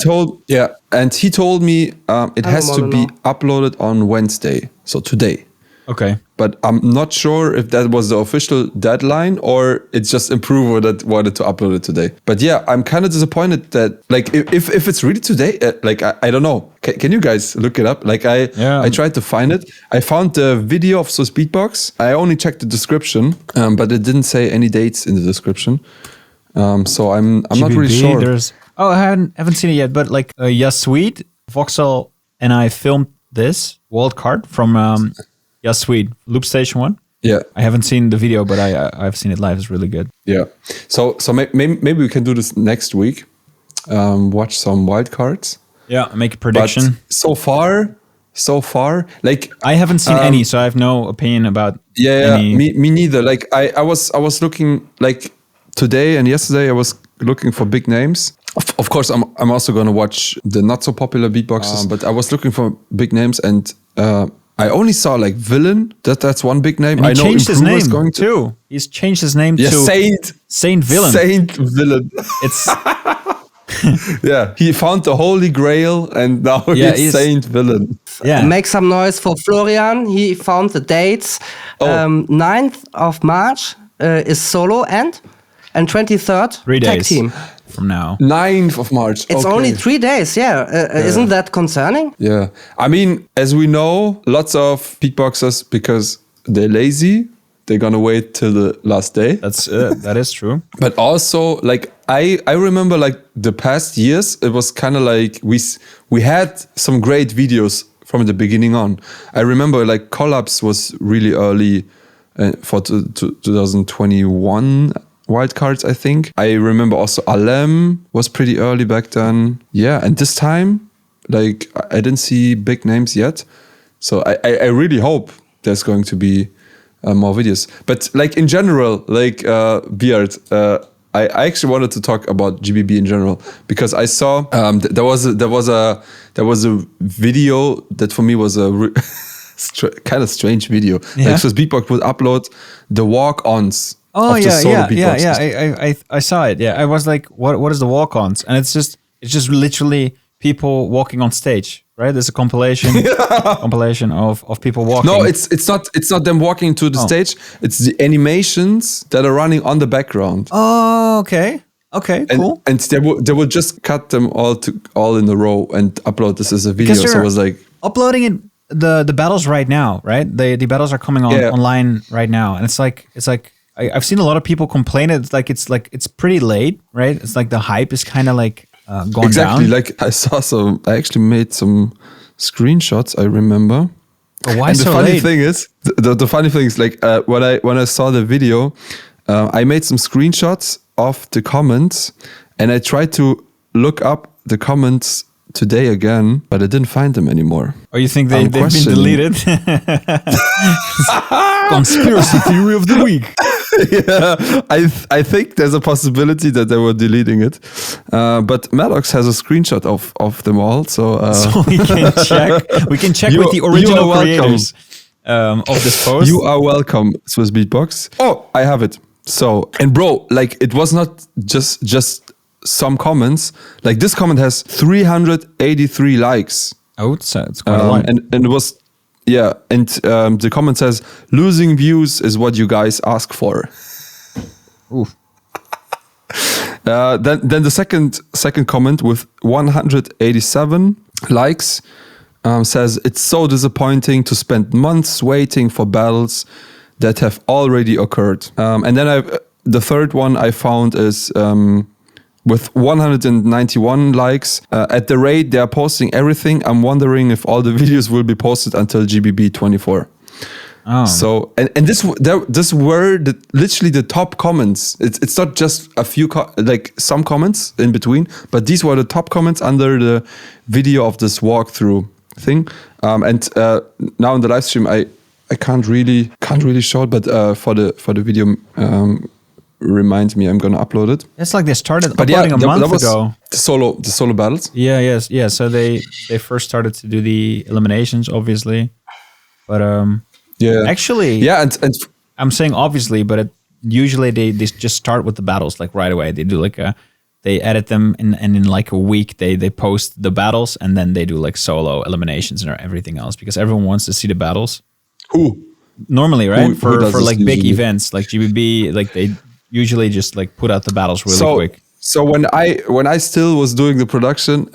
A: told me it has to be uploaded on Wednesday, so today.
B: Okay.
A: But I'm not sure if that was the official deadline or it's just Improver that wanted to upload it today. But yeah, I'm kind of disappointed that like if it's really today, like I don't know. Can you guys look it up? Like I tried to find it. I found the video of Beatbox. I only checked the description, but it didn't say any dates in the description. So I'm
B: GBB,
A: not really sure.
B: I haven't seen it yet, but like Sweet, Voxel, and I filmed this wild card from. Yeah, sweet. Loop Station 1?
A: Yeah.
B: I haven't seen the video, but I've seen it live. It's really good.
A: Yeah. So maybe we can do this next week. Watch some wildcards.
B: Yeah, make a prediction.
A: But so far, like
B: I haven't seen any, so I have no opinion about any.
A: Me neither. Like I was looking like today and yesterday I was looking for big names. Of course, I'm also going to watch the not so popular beatboxes, but I was looking for big names and I only saw like Villain. That's one big name.
B: And he
A: I know
B: changed his name
A: going
B: too. He's changed his name to Saint Villain.
A: Saint Villain.
B: It's
A: yeah. He found the Holy Grail and now he's Saint Villain.
B: Yeah.
C: Make some noise for Florian. He found the dates. 9th of March is solo and 23rd
B: 3 days
C: tag team.
B: From now.
A: 9th of March.
C: It's only 3 days, Isn't that concerning?
A: Yeah. I mean, as we know, lots of beatboxers, because they're lazy, they're gonna wait till the last day.
B: That is true.
A: But also, like, I remember, like, the past years, it was kind of like we had some great videos from the beginning on. I remember, like, Collapse was really early for 2021 wildcards, I think. I remember also Alem was pretty early back then. Yeah, and this time, like, I didn't see big names yet. So I really hope there's going to be more videos. But like in general, like Beard, I actually wanted to talk about GBB in general because I saw there was a video that for me was a kind of strange video.
B: Yeah.
A: Like, so Beatbox would upload the walk-ons.
B: Oh yeah. I saw it. Yeah, I was like, what is the walk-ons? And it's just literally people walking on stage, right? There's a compilation of people walking.
A: No, it's not them walking to the stage. It's the animations that are running on the background.
B: Oh, okay, cool.
A: And they would just cut them all in a row and upload this as a video. So it was like
B: uploading it. The battles right now, right? The battles are coming online right now, and it's like I've seen a lot of people complain. It's it's pretty late, right? It's like the hype is kind of like gone
A: exactly.
B: down.
A: Like I actually made some screenshots. I remember.
B: But why
A: and
B: so
A: the funny
B: late?
A: thing is, the funny thing is, like when I saw the video, I made some screenshots of the comments, and I tried to look up the comments today again, but I didn't find them anymore.
B: Or you think they've been deleted? Conspiracy theory of the week.
A: Yeah, I think there's a possibility that they were deleting it. But Madox has a screenshot of them all, so
B: we can check. We can check with the original creators of this post.
A: You are welcome, Swiss Beatbox. Oh, I have it. So, and bro, like it was not just some comments. Like this comment has 383 likes.
B: Oh, it's quite a lot.
A: And it was, and the comment says, losing views is what you guys ask for.
B: Oof.
A: Then the second comment with 187 likes says, it's so disappointing to spend months waiting for battles that have already occurred. And then the third one I found is with 191 likes. At the rate they are posting everything, I'm wondering if all the videos will be posted until GBB 24.
B: Oh.
A: So and this were literally the top comments. It's not just a few like some comments in between, but these were the top comments under the video of this walkthrough thing. And now in the live stream I can't really show it, but for the video remind me, I'm gonna upload it.
B: It's like they started uploading a month ago.
A: The solo battles.
B: Yeah. So they first started to do the eliminations, obviously, but actually,
A: and
B: I'm saying obviously, but usually they just start with the battles like right away. They do like they edit them and in like a week they post the battles and then they do like solo eliminations and everything else because everyone wants to see the battles.
A: Who?
B: Normally, right? For like big
A: usually?
B: Events like GBB, like they usually just like put out the battles really quick.
A: So when I still was doing the production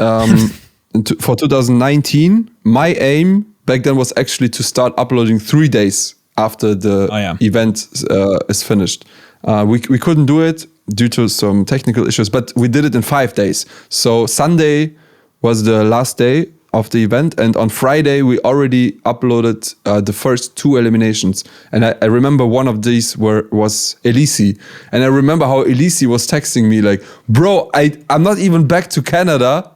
A: for 2019, my aim back then was actually to start uploading 3 days after the event is finished. We couldn't do it due to some technical issues, but we did it in 5 days. So Sunday was the last day of the event, and on Friday we already uploaded the first 2 eliminations. And I remember one of these was Elise, and I remember how Elise was texting me like, "Bro, I'm not even back to Canada.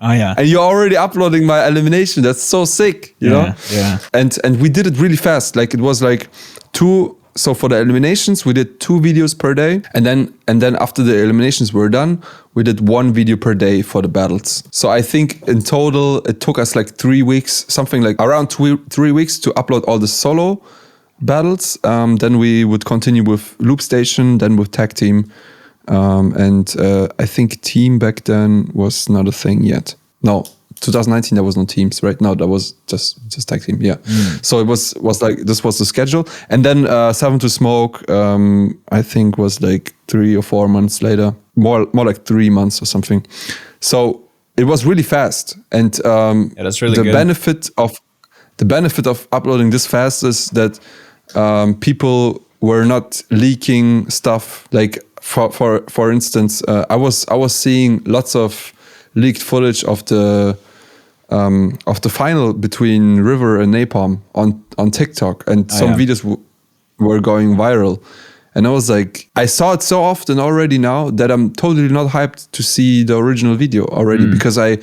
B: Oh yeah,
A: and you're already uploading my elimination. That's so sick, you know?"
B: Yeah.
A: And we did it really fast. Like it was like 2. So for the eliminations, we did 2 videos per day, and then after the eliminations were done, we did 1 video per day for the battles. So I think in total it took us like 3 weeks, something like around 3 weeks to upload all the solo battles. Then we would continue with Loop Station, then with Tag Team, and I think Team back then was not a thing yet. No. 2019 there was no teams, right? No, that was just Tag Team, yeah. So it was like this was the schedule, and then 7 to Smoke I think was like 3 or 4 months later, more like 3 months or something. So it was really fast, and
B: that's really
A: the
B: good.
A: benefit of uploading this fast is that people were not leaking stuff. Like for instance, I was seeing lots of leaked footage of the final between River and Napalm on TikTok, and some videos were going viral. And I was like, I saw it so often already now that I'm totally not hyped to see the original video already, because I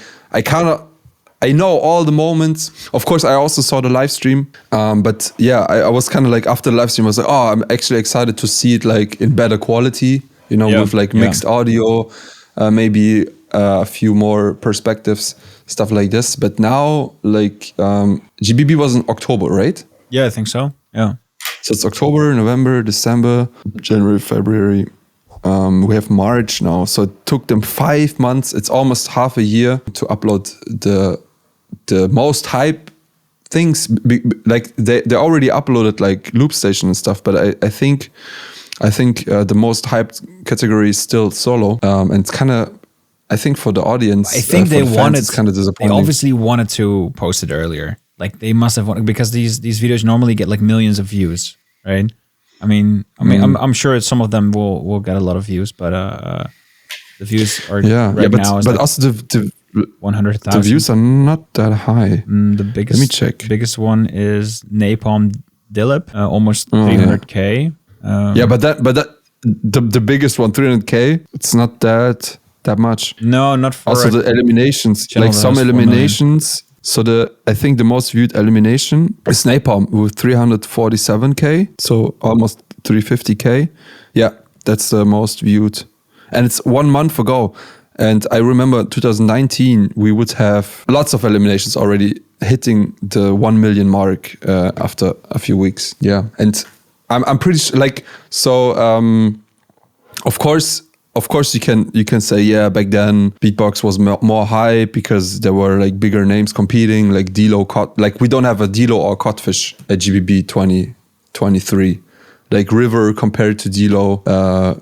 A: know all the moments. Of course, I also saw the live stream, but yeah, I was kind of like after the live stream, I was like, oh, I'm actually excited to see it like in better quality, you know, with like mixed audio, maybe a few more perspectives, stuff like this. But now, like, GBB was in October, right?
B: Yeah, I think so. Yeah.
A: So it's October, November, December, January, February. We have March now. So it took them 5 months. It's almost half a year to upload the most hype things. Like they already uploaded like Loop Station and stuff, but I think the most hyped category is still solo. And it's kind of, I think for the audience,
B: I think they wanted.
A: It's kind of disappointing.
B: They obviously wanted to post it earlier. Like they must have wanted, because these videos normally get like millions of views, right? I mean, I'm sure some of them will get a lot of views, but the views are now. But
A: like also the
B: 100,000.
A: The views are not that high.
B: The biggest.
A: Let me check.
B: Biggest one is Napalm Dillip, almost 300K.
A: Yeah, but the biggest one, 300K. It's not that much.
B: No, not for
A: also the eliminations. Like some eliminations. So I think the most viewed elimination is Napalm with 347K. So almost 350K. Yeah, that's the most viewed. And it's 1 month ago. And I remember 2019, we would have lots of eliminations already hitting the 1 million mark after a few weeks. Yeah. And I'm pretty sure, like, so, of course, of course, you can say, yeah, back then Beatbox was more hype because there were like bigger names competing, like Dilo, like we don't have a Dilo or Codfish at GBB 2023. Like River compared to Dilo,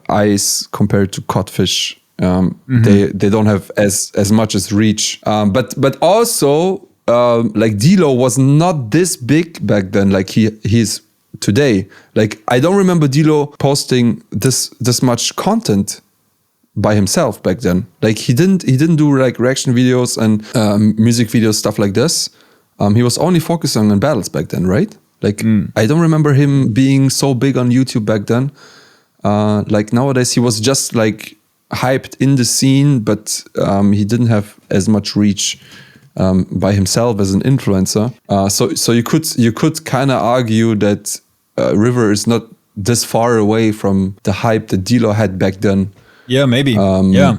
A: Ice compared to Codfish. They don't have as much as reach. But also like Dilo was not this big back then. Like he's today. Like I don't remember Dilo posting this much content by himself back then. Like he didn't do like reaction videos and music videos, stuff like this. He was only focusing on battles back then, right? Like I don't remember him being so big on YouTube back then. Like nowadays he was just like hyped in the scene, but he didn't have as much reach by himself as an influencer. So you could kind of argue that River is not this far away from the hype that Dilo had back then.
B: Yeah, maybe. Yeah.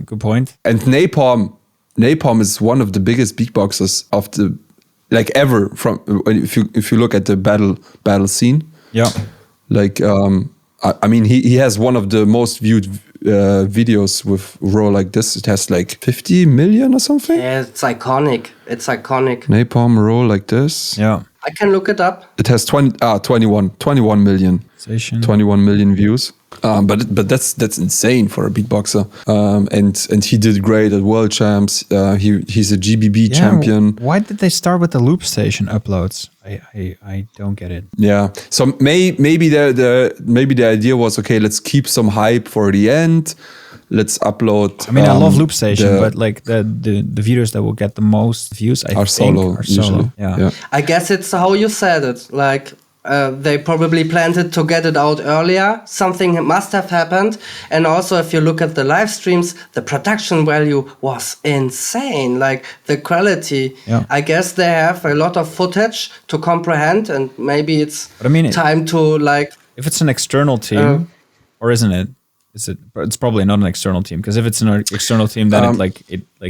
B: Good point.
A: And Napalm is one of the biggest beatboxers of the like ever from if you look at the battle scene.
B: Yeah.
A: Like I mean he has one of the most viewed videos with Raw like this. It has like 50 million or something.
C: Yeah, it's iconic.
A: Napalm Raw like this.
B: Yeah.
C: I can look it up.
A: It has 21 million. 21 million views. But that's insane for a beatboxer. And he did great at World Champs. He's a GBB champion.
B: Why did they start with the loop station uploads? I don't get it.
A: Yeah. So maybe the idea was, okay, let's keep some hype for the end. Let's upload.
B: I mean, I love loop station, but like the videos that will get the most views, I think, are solo.
A: Usually.
B: Yeah.
C: I guess it's how you said it. Like they probably planned it to get it out earlier. Something must have happened. And also, if you look at the live streams, the production value was insane. Like the quality.
B: Yeah.
C: I guess they have a lot of footage to comprehend, and maybe it's time to like.
B: If it's an external team, or isn't it? It's probably not an external team, because if it's an external team, then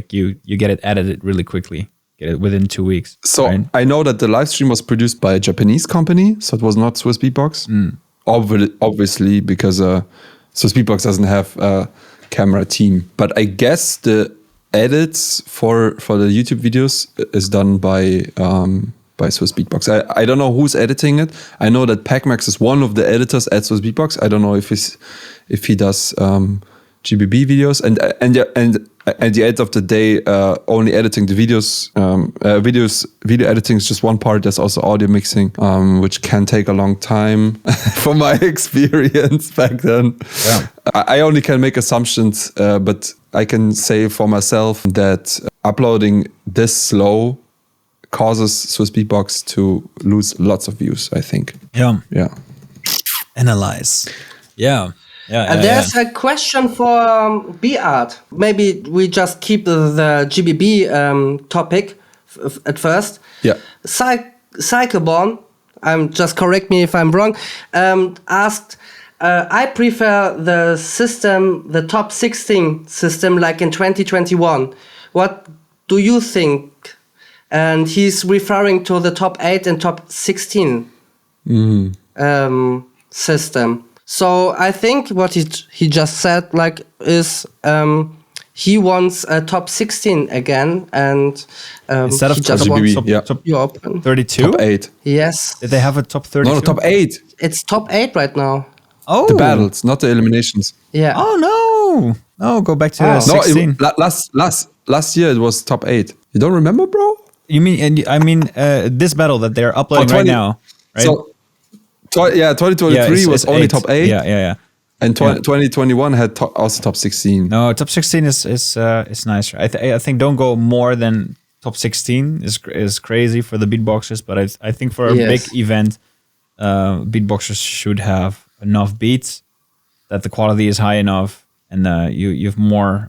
B: you get it edited really quickly, get it within 2 weeks.
A: So
B: right?
A: I know that the live stream was produced by a Japanese company, so it was not Swiss Beatbox. Obviously, because Swiss Beatbox doesn't have a camera team. But I guess the edits for the YouTube videos is done by Swiss Beatbox. I don't know who's editing it. I know that Pacmax is one of the editors at Swiss Beatbox. I don't know if he does GBB videos, and at the end of the day, only editing the videos. Video editing is just one part. There's also audio mixing, which can take a long time. From my experience back then, I only can make assumptions, but I can say for myself that uploading this slow causes Swiss Beatbox to lose lots of views, I think.
B: Yeah.
A: Analyze.
B: Yeah.
C: There's a question for B-Art. Maybe we just keep the GBB topic at first.
A: Yeah.
C: Cycleborn, just correct me if I'm wrong, asked, I prefer the system, the top 16 system like in 2021. What do you think? And he's referring to the top 8 and top 16 system. So I think what he just said is he wants a top 16 again, and
B: instead of
C: he just
B: GBB,
C: wants top
B: 32?
A: Top 8.
C: Yes.
B: Did they have a top 32?
A: No, top 8.
C: It's top 8 right now.
B: Oh,
A: the battles, not the eliminations.
C: Yeah.
B: Oh no, go back to 16.
A: No, last year it was top 8. You don't remember, bro?
B: You mean? This battle that they're uploading right now, right?
A: So, 2023 was only
B: 8.
A: top 8.
B: Yeah.
A: And 2021 had also top 16.
B: No, top 16 is nicer. I think don't go more than top 16 is crazy for the beatboxers, but I think for a big event, beatboxers should have enough beats, that the quality is high enough, and you have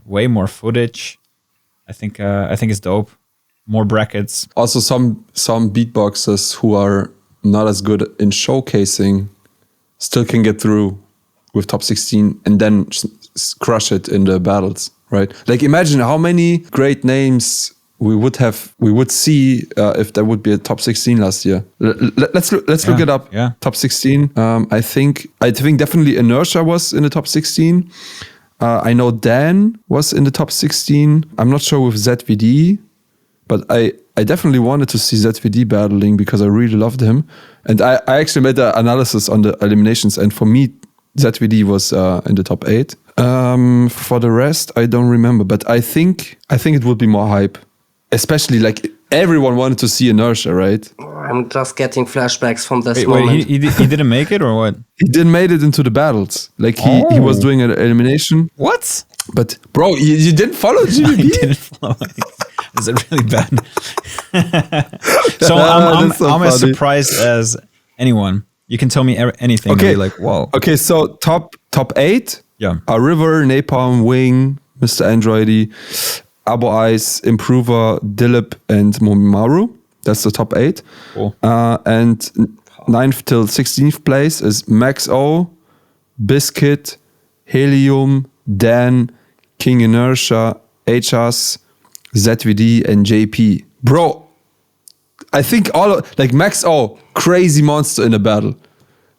B: way more footage. I think it's dope. More brackets.
A: Also, some beatboxers who are not as good in showcasing still can get through with top 16 and then crush it in the battles, right? Like imagine how many great names we would see if there would be a top 16 last year. Let's look it up.
B: Yeah.
A: Top 16. I think definitely Inertia was in the top 16. I know Dan was in the top 16. I'm not sure with ZVD, but I definitely wanted to see ZVD battling because I really loved him. And I actually made an analysis on the eliminations, and for me, ZVD was in the top 8. For the rest, I don't remember, but I think it would be more hype, especially like everyone wanted to see Inertia, right?
C: I'm just getting flashbacks from this
B: Wait,
C: moment.
B: he didn't make it or what?
A: He didn't made it into the battles. Like he was doing an elimination.
B: What?
A: But bro, you didn't follow
B: I
A: GBB?
B: didn't follow it. Is it really bad? So
A: That's so
B: I'm as
A: funny.
B: surprised as anyone. You can tell me anything.
A: Okay.
B: And be like, whoa.
A: Okay, so top 8
B: Yeah.
A: are River, Napalm, Wing, Mr. Androidy, Abo Ice, Improver, Dilip, and Momimaru. That's the top 8.
B: Cool.
A: And 9th till 16th place is Max O, Biscuit, Helium, Dan, King Inertia, HS, ZVD, and JP. Bro, I think like Max O, crazy monster in a battle.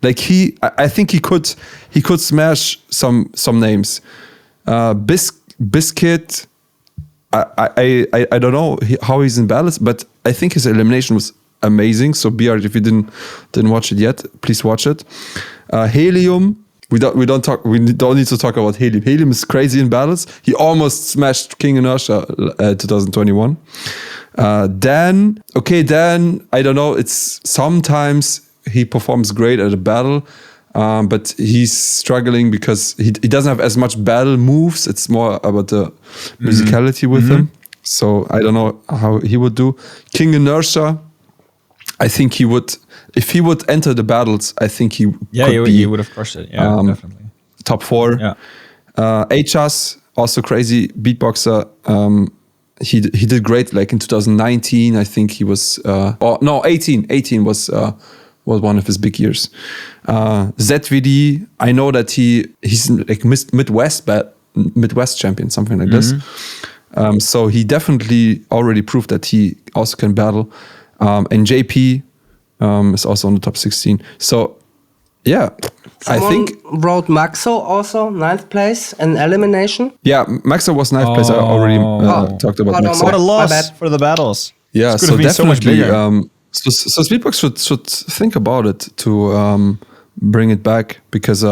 A: Like I think he could smash some names. Biscuit, I don't know how he's in battles, but I think his elimination was amazing. So BR, if you didn't watch it yet, please watch it. Helium, we don't need to talk about Helium. Helium is crazy in battles. He almost smashed King Inertia 2021. Dan, I don't know. It's sometimes he performs great at a battle, but he's struggling because he doesn't have as much battle moves. It's more about the musicality with him. So I don't know how he would do. King Inertia, I think he would, if he would enter the battles, I think he
B: he would have crushed it. Yeah, definitely.
A: Top 4.
B: Yeah.
A: HS, also crazy beatboxer. He did great. Like in 2019, I think he was. 18. 18 was one of his big years. ZVD, I know that he's like Midwest champion, something like this. So he definitely already proved that he also can battle. And JP is also on the top 16. So yeah, I think
C: wrote Maxo also 9th place in elimination.
A: Yeah, Maxo was 9th place. I already talked about Maxo.
B: What a loss for the battles.
A: Yeah,
B: This could
A: so
B: have been so much
A: definitely.
B: bigger.
A: So Speedbox should think about it to bring it back because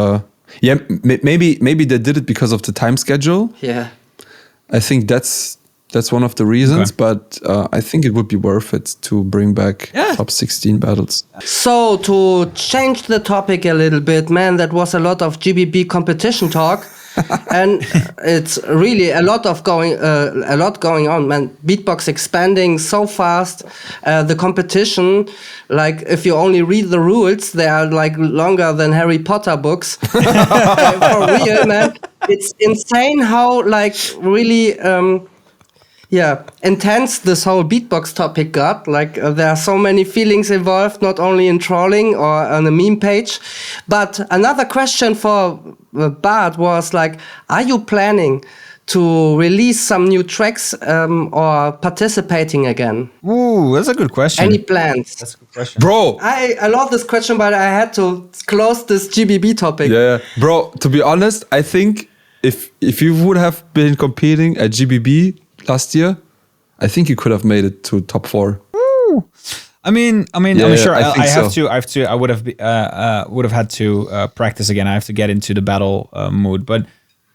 A: maybe they did it because of the time schedule.
C: Yeah.
A: I think that's one of the reasons, but I think it would be worth it to bring back top 16 battles.
C: So to change the topic a little bit, man, that was a lot of GBB competition talk. And it's really a lot going on, man. Beatbox expanding so fast. The competition, like if you only read the rules, they are like longer than Harry Potter books. For real, man. It's insane how like really intense this whole beatbox topic got. Like there are so many feelings involved, not only in trolling or on a meme page. But another question for Bart was like, are you planning to release some new tracks or participating again?
B: Ooh, that's a good question.
C: Any plans?
B: That's a good question.
A: Bro,
C: I love this question, but I had to close this GBB topic.
A: Yeah, bro, to be honest, I think if you would have been competing at GBB last year, I think you could have made it to top 4.
B: Woo. I'm sure I would have had to practice again. I have to get into the battle mood, but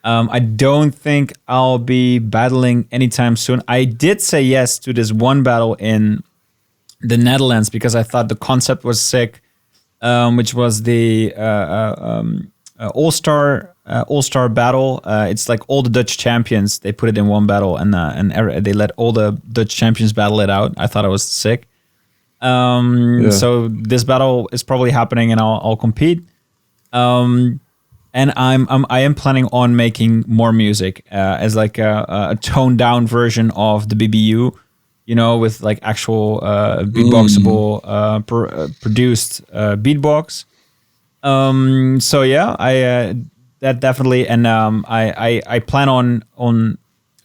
B: I don't think I'll be battling anytime soon. I did say yes to this one battle in the Netherlands because I thought the concept was sick, which was the All-Star battle. It's like all the Dutch champions. They put it in one battle, and they let all the Dutch champions battle it out. I thought it was sick. So this battle is probably happening, and I'll compete. And I am planning on making more music as like a toned down version of the BBU, with like actual beatboxable produced beatbox. So yeah, that definitely, and I plan on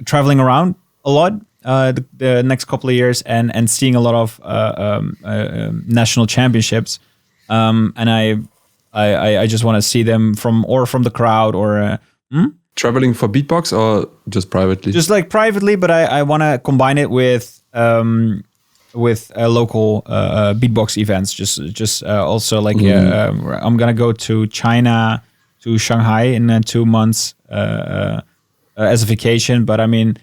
B: traveling around a lot the next couple of years and seeing a lot of national championships. And I just want to see them from the crowd or
A: Traveling for Beatbox or just privately?
B: just like privately, but I want to combine it with local beatbox events. Just also like I'm gonna go to China, to Shanghai in 2 months as a vacation. But I mean,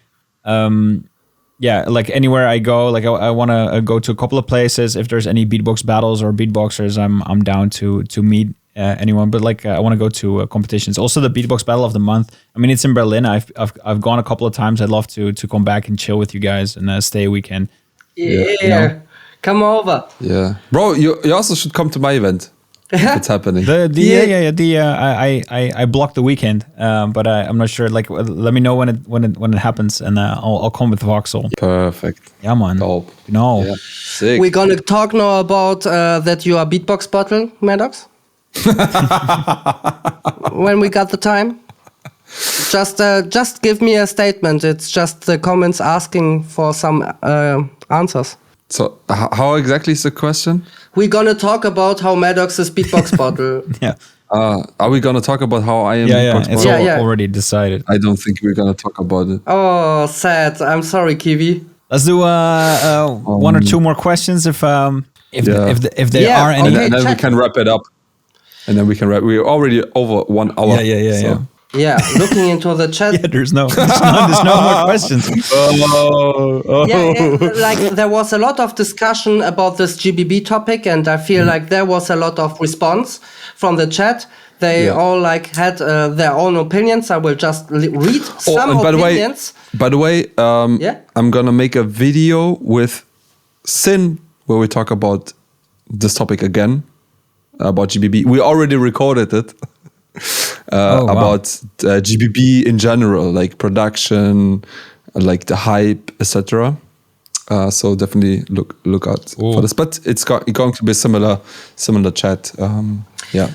B: like anywhere I go, like I want to go to a couple of places. If there's any beatbox battles or beatboxers, I'm down to meet anyone. But like I want to go to competitions. Also, the Beatbox Battle of the Month. I mean, it's in Berlin. I've gone a couple of times. I'd love to come back and chill with you guys and stay a weekend.
C: Yeah. Come over.
A: Yeah, bro, you also should come to my event if it's happening.
B: I blocked the weekend, but I'm not sure. Like, let me know when it happens, and I'll come with Voxel.
A: Perfect.
B: Yeah, man.
A: Dope.
B: No.
A: Yeah. Sick.
C: We're gonna talk now about that you are beatbox bottle, Madox. When we got the time. Just give me a statement. It's just the comments asking for some answers.
A: So how exactly is the question?
C: We're gonna talk about how Madox is beatbox bottle.
B: Yeah.
A: Are we gonna talk about how I am?
B: Yeah. It's
C: Yeah.
B: already decided.
A: I don't think we're gonna talk about it.
C: Oh, sad. I'm sorry, Kiwi.
B: Let's do one or two more questions if they are any.
C: Okay.
A: And then we can wrap it up. And then we can wrap. We're already over 1 hour.
B: Yeah.
C: Yeah, looking into the chat.
B: Yeah, there's no more questions.
C: Yeah, like there was a lot of discussion about this GBB topic, and I feel like there was a lot of response from the chat. They all like had their own opinions. I will just read some opinions.
A: By the way, I'm gonna make a video with Sin where we talk about this topic again about GBB. We already recorded it. About GBB in general, like production, like the hype, etc. So definitely look out for this. But it's going to be similar chat. Yeah.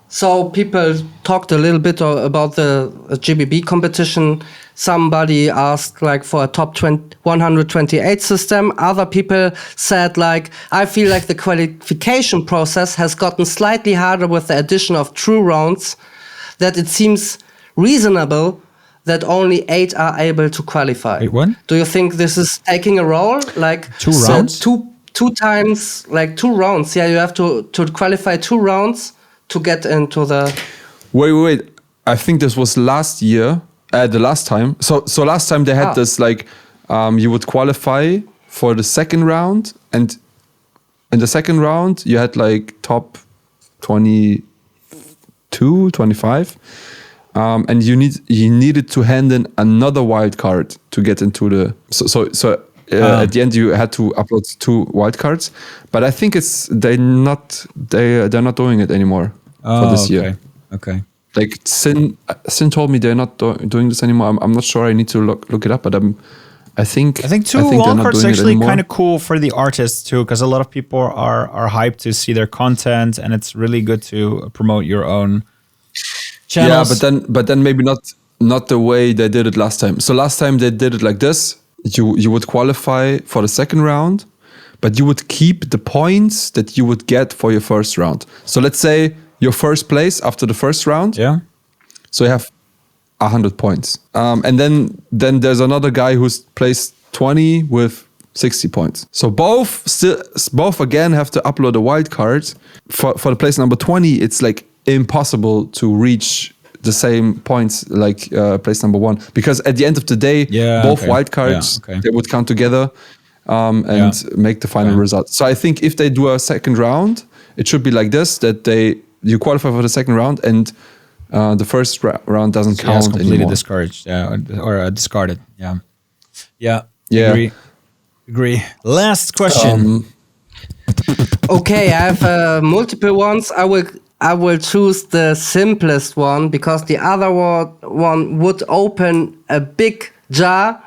C: So people talked a little bit about the GBB competition. Somebody asked like for a top 128 system. Other people said like, I feel like the qualification process has gotten slightly harder with the addition of true rounds, that it seems reasonable that only 8 are able to qualify.
B: Wait, what?
C: Do you think this is taking a role? Like
B: 2 rounds?
C: Two times, like 2 rounds. Yeah, you have to qualify 2 rounds to get into the...
A: Wait. I think this was last year, the last time. So last time they had this like, you would qualify for the second round, and in the second round you had like top 22, 25, and you needed to hand in another wild card to get into the at the end you had to upload 2 wild cards, but I think they're not doing it anymore for this year.
B: Okay.
A: Like Sin told me they're not doing this anymore. I'm not sure. I need to look it up, but I think 2 wild cards
B: are actually kind of cool for the artists too, because a lot of people are hyped to see their content, and it's really good to promote your own channels.
A: Yeah, but then maybe not the way they did it last time. So last time they did it like this: you would qualify for the second round, but you would keep the points that you would get for your first round. So let's say your first place after the first round.
B: Yeah.
A: So you have 100 points. And then there's another guy who's placed 20 with 60 points. So both again have to upload a wild card. For the place number 20, it's like impossible to reach the same points like place number 1, because at the end of the day, both wild cards they would count together and make the final result. So I think if they do a second round, it should be like this: that you qualify for the second round, and the first round doesn't count
B: it's completely
A: anymore.
B: discouraged, or discarded. Yeah. Agree. Last question.
C: Okay, I have multiple ones. I will choose the simplest one, because the other one would open a big jar.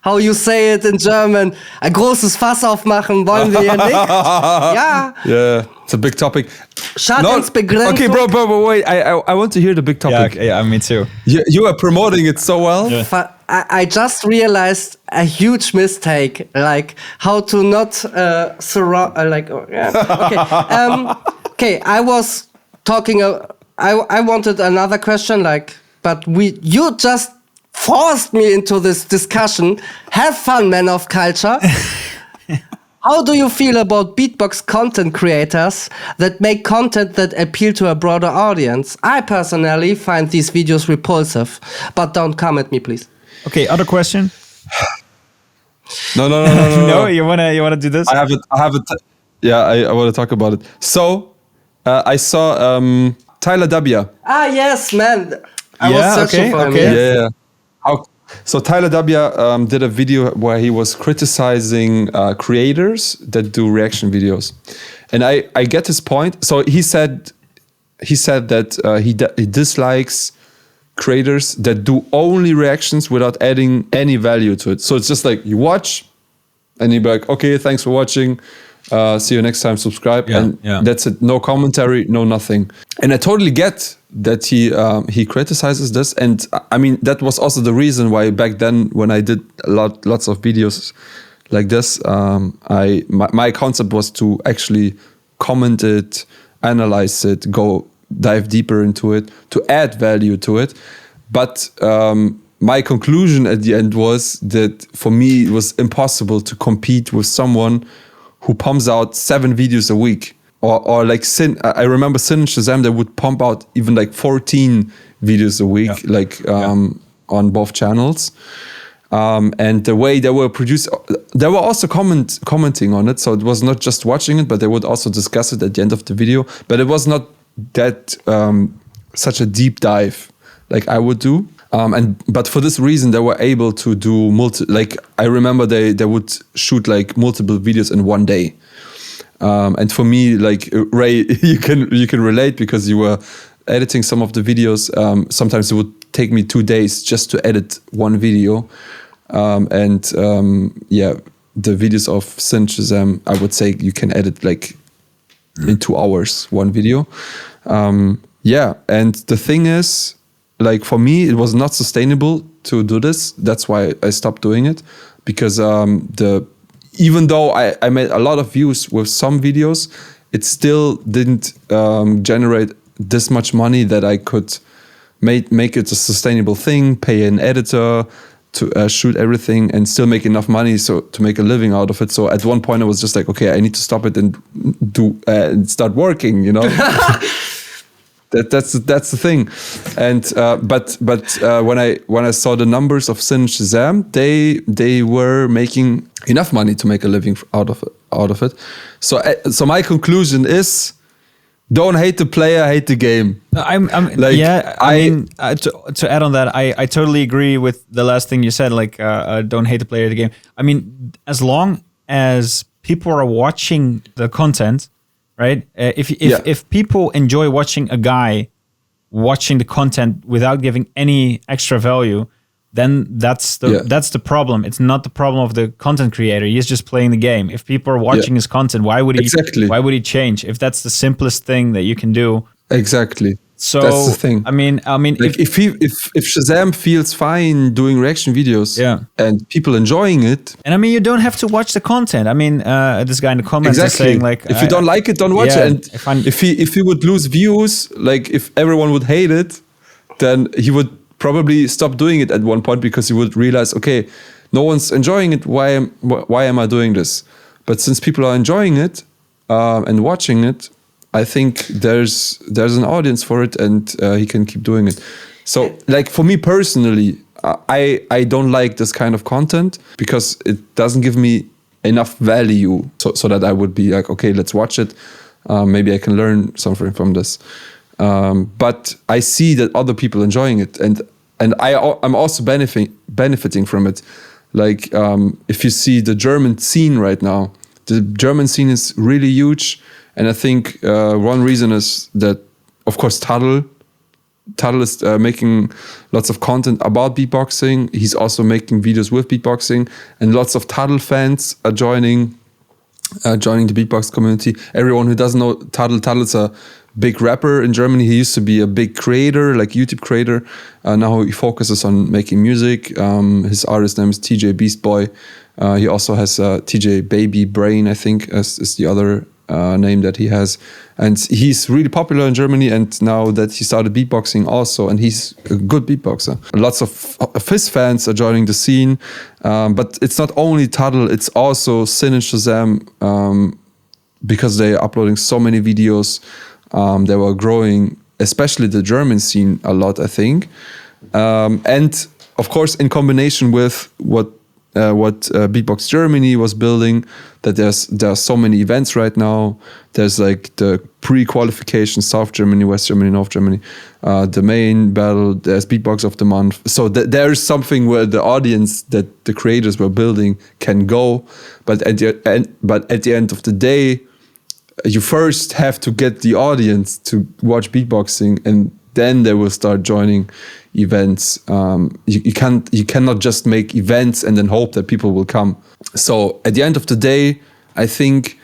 C: How you say it in German? Ein großes Fass aufmachen wollen wir hier nicht. Ja.
A: Yeah, it's a big topic.
C: Schadensbegrenzung.
A: Okay, bro, wait. I want to hear the big topic.
B: Yeah, me too.
A: You are promoting it so well.
B: Yeah.
C: I just realized a huge mistake, like how to not surround. Okay. I was talking. I wanted another question, but you just forced me into this discussion. Have fun, man of culture. How do you feel about beatbox content creators that make content that appeal to a broader audience? I personally find these videos repulsive, but don't come at me, please.
B: Okay, other question?
A: No.
B: No, you wanna do this?
A: I have it. Yeah, I want to talk about it. So, I saw Tyler W.
C: Ah, yes, man. I was searching for him.
A: Okay. Yeah. So Tyler W. Did a video where he was criticizing creators that do reaction videos, and I get his point. So he said that he dislikes creators that do only reactions without adding any value to it. So it's just like you watch, and you be like, okay, thanks for watching. See you next time. Subscribe, that's it. No commentary, no nothing. And I totally get that he criticizes this, and I mean that was also the reason why back then when I did lots of videos like this, my concept was to actually comment it, analyze it, dive deeper into it, to add value to it. But my conclusion at the end was that for me it was impossible to compete with someone who pumps out 7 videos a week, or like I remember Sin and Shazam, they would pump out even like 14 videos a week, on both channels. And the way they were produced, they were also commenting on it. So it was not just watching it, but they would also discuss it at the end of the video. But it was not that such a deep dive like I would do. But for this reason, they were able to do I remember they would shoot like multiple videos in one day. And for me, like Ray, you can relate because you were editing some of the videos. Sometimes it would take me 2 days just to edit one video. The videos of Sin Shazam, I would say you can edit like in 2 hours, one video. And the thing is, like for me, it was not sustainable to do this. That's why I stopped doing it, because even though I made a lot of views with some videos, it still didn't generate this much money that I could make it a sustainable thing, pay an editor to shoot everything, and still make enough money to make a living out of it. So at one point I was just like, okay, I need to stop it and start working, you know. That's the thing. And but when I saw the numbers of Sin and Shazam, they were making enough money to make a living out of it. So my conclusion is, don't hate the player, hate the game.
B: To add on that, I totally agree with the last thing you said. Like, don't hate the player, the game. I mean, as long as people are watching the content, right? If people enjoy watching a guy watching the content without giving any extra value, then that's the problem. It's not the problem of the content creator. He's just playing the game. If people are watching his content, why would he change? If that's the simplest thing that you can do.
A: Exactly.
B: So
A: that's the thing.
B: I mean,
A: like if Shazam feels fine doing reaction videos, and people enjoying it,
B: and I mean, you don't have to watch the content. I mean, this guy in the comments is saying like,
A: if you don't like it, don't watch it. And if he would lose views, like if everyone would hate it, then he would probably stop doing it at one point, because he would realize, okay, no one's enjoying it. Why am I doing this? But since people are enjoying it and watching it, I think there's an audience for it, and he can keep doing it. So, like for me personally, I don't like this kind of content because it doesn't give me enough value, so that I would be like, okay, let's watch it. Maybe I can learn something from this. But I see that other people enjoying it, and I'm also benefiting from it. Like if you see the German scene right now, the German scene is really huge. And I think one reason is that, of course, Tadl is making lots of content about beatboxing. He's also making videos with beatboxing, and lots of Tadl fans are joining the beatbox community. Everyone who doesn't know Tadl is a big rapper in Germany. He used to be a big creator, like YouTube creator. Now he focuses on making music. His artist name is TJ Beast Boy. He also has TJ Baby Brain, I think, is the other name that he has. And he's really popular in Germany. And now that he started beatboxing also, and he's a good beatboxer. Lots of his fans are joining the scene. But it's not only Tuddle, it's also Sin and Shazam, because they are uploading so many videos. They were growing, especially the German scene, a lot, I think. And of course, in combination with what Beatbox Germany was building, that there are so many events right now. There's like the pre-qualification, South Germany, West Germany, North Germany, the main battle, there's Beatbox of the Month. So there is something where the audience that the creators were building can go. But at the end of the day, you first have to get the audience to watch beatboxing, and then they will start joining events. You cannot just make events and then hope that people will come. So at the end of the day, I think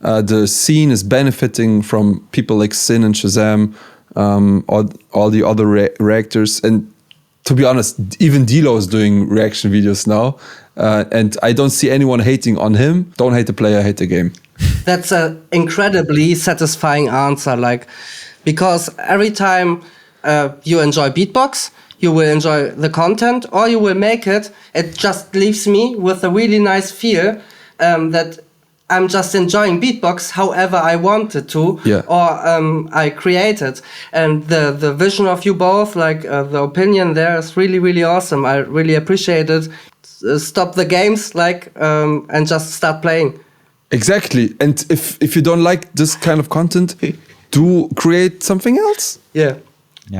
A: the scene is benefiting from people like Sin and Shazam, all the other reactors. And to be honest, even Dilo is doing reaction videos now. And I don't see anyone hating on him. Don't hate the player, hate the game.
C: That's an incredibly satisfying answer. Like, because every time you enjoy beatbox, you will enjoy the content, or you will make it. It just leaves me with a really nice feel that I'm just enjoying beatbox however I wanted to, or I created. And the vision of you both, like the opinion there, is really, really awesome. I really appreciate it. Stop the games, like, and just start playing.
A: Exactly. And if you don't like this kind of content, do create something else.
C: Yeah.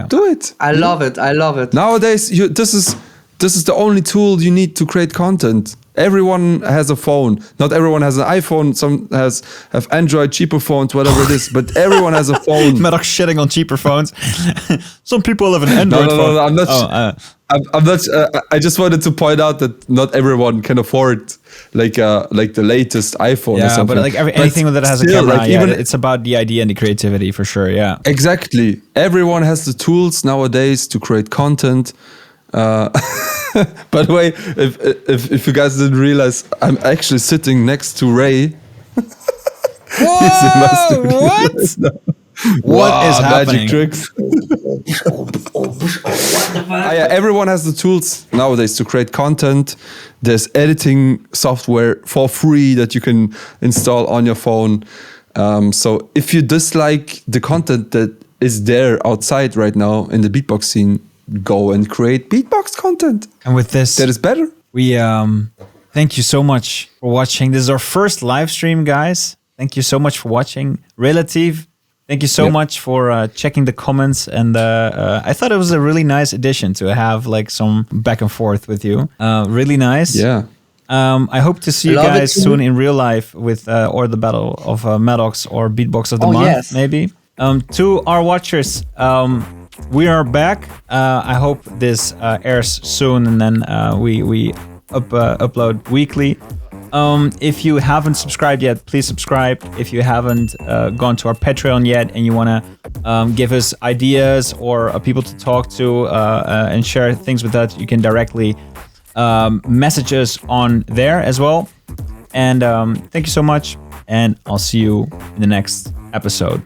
A: Do it.
C: I love it. I love it.
A: Nowadays, this is the only tool you need to create content. Everyone has a phone. Not everyone has an iPhone. Some have Android, cheaper phones, whatever it is. But everyone has a phone.
B: Madox shitting on cheaper phones. Some people have an Android phone.
A: No, I'm not. I'm not. I just wanted to point out that not everyone can afford like the latest iPhone.
B: Yeah,
A: or something.
B: but like anything that has
A: still,
B: a camera,
A: like, even
B: it's about the idea and the creativity for sure. Yeah,
A: exactly. Everyone has the tools nowadays to create content. By the way, if you guys didn't realize, I'm actually sitting next to Ray.
B: Whoa! What? What is happening?
A: Magic tricks. Everyone has the tools nowadays to create content. There's editing software for free that you can install on your phone. So if you dislike the content that is there outside right now in the beatbox scene, go and create beatbox content.
B: And with this,
A: that is better.
B: We thank you so much for watching. This is our first live stream, guys. Thank you so much for watching. Relative, thank you so much for checking the comments. And I thought it was a really nice addition to have like some back and forth with you. Really nice.
A: Yeah.
B: I hope to see you guys soon in real life with or the battle of Madox or Beatbox of the Month, maybe. To our watchers, we are back. I hope this airs soon, and then we upload weekly. If you haven't subscribed yet, please subscribe. If you haven't gone to our Patreon yet and you want to give us ideas or people to talk to and share things with us, you can directly message us on there as well. And thank you so much, and I'll see you in the next episode.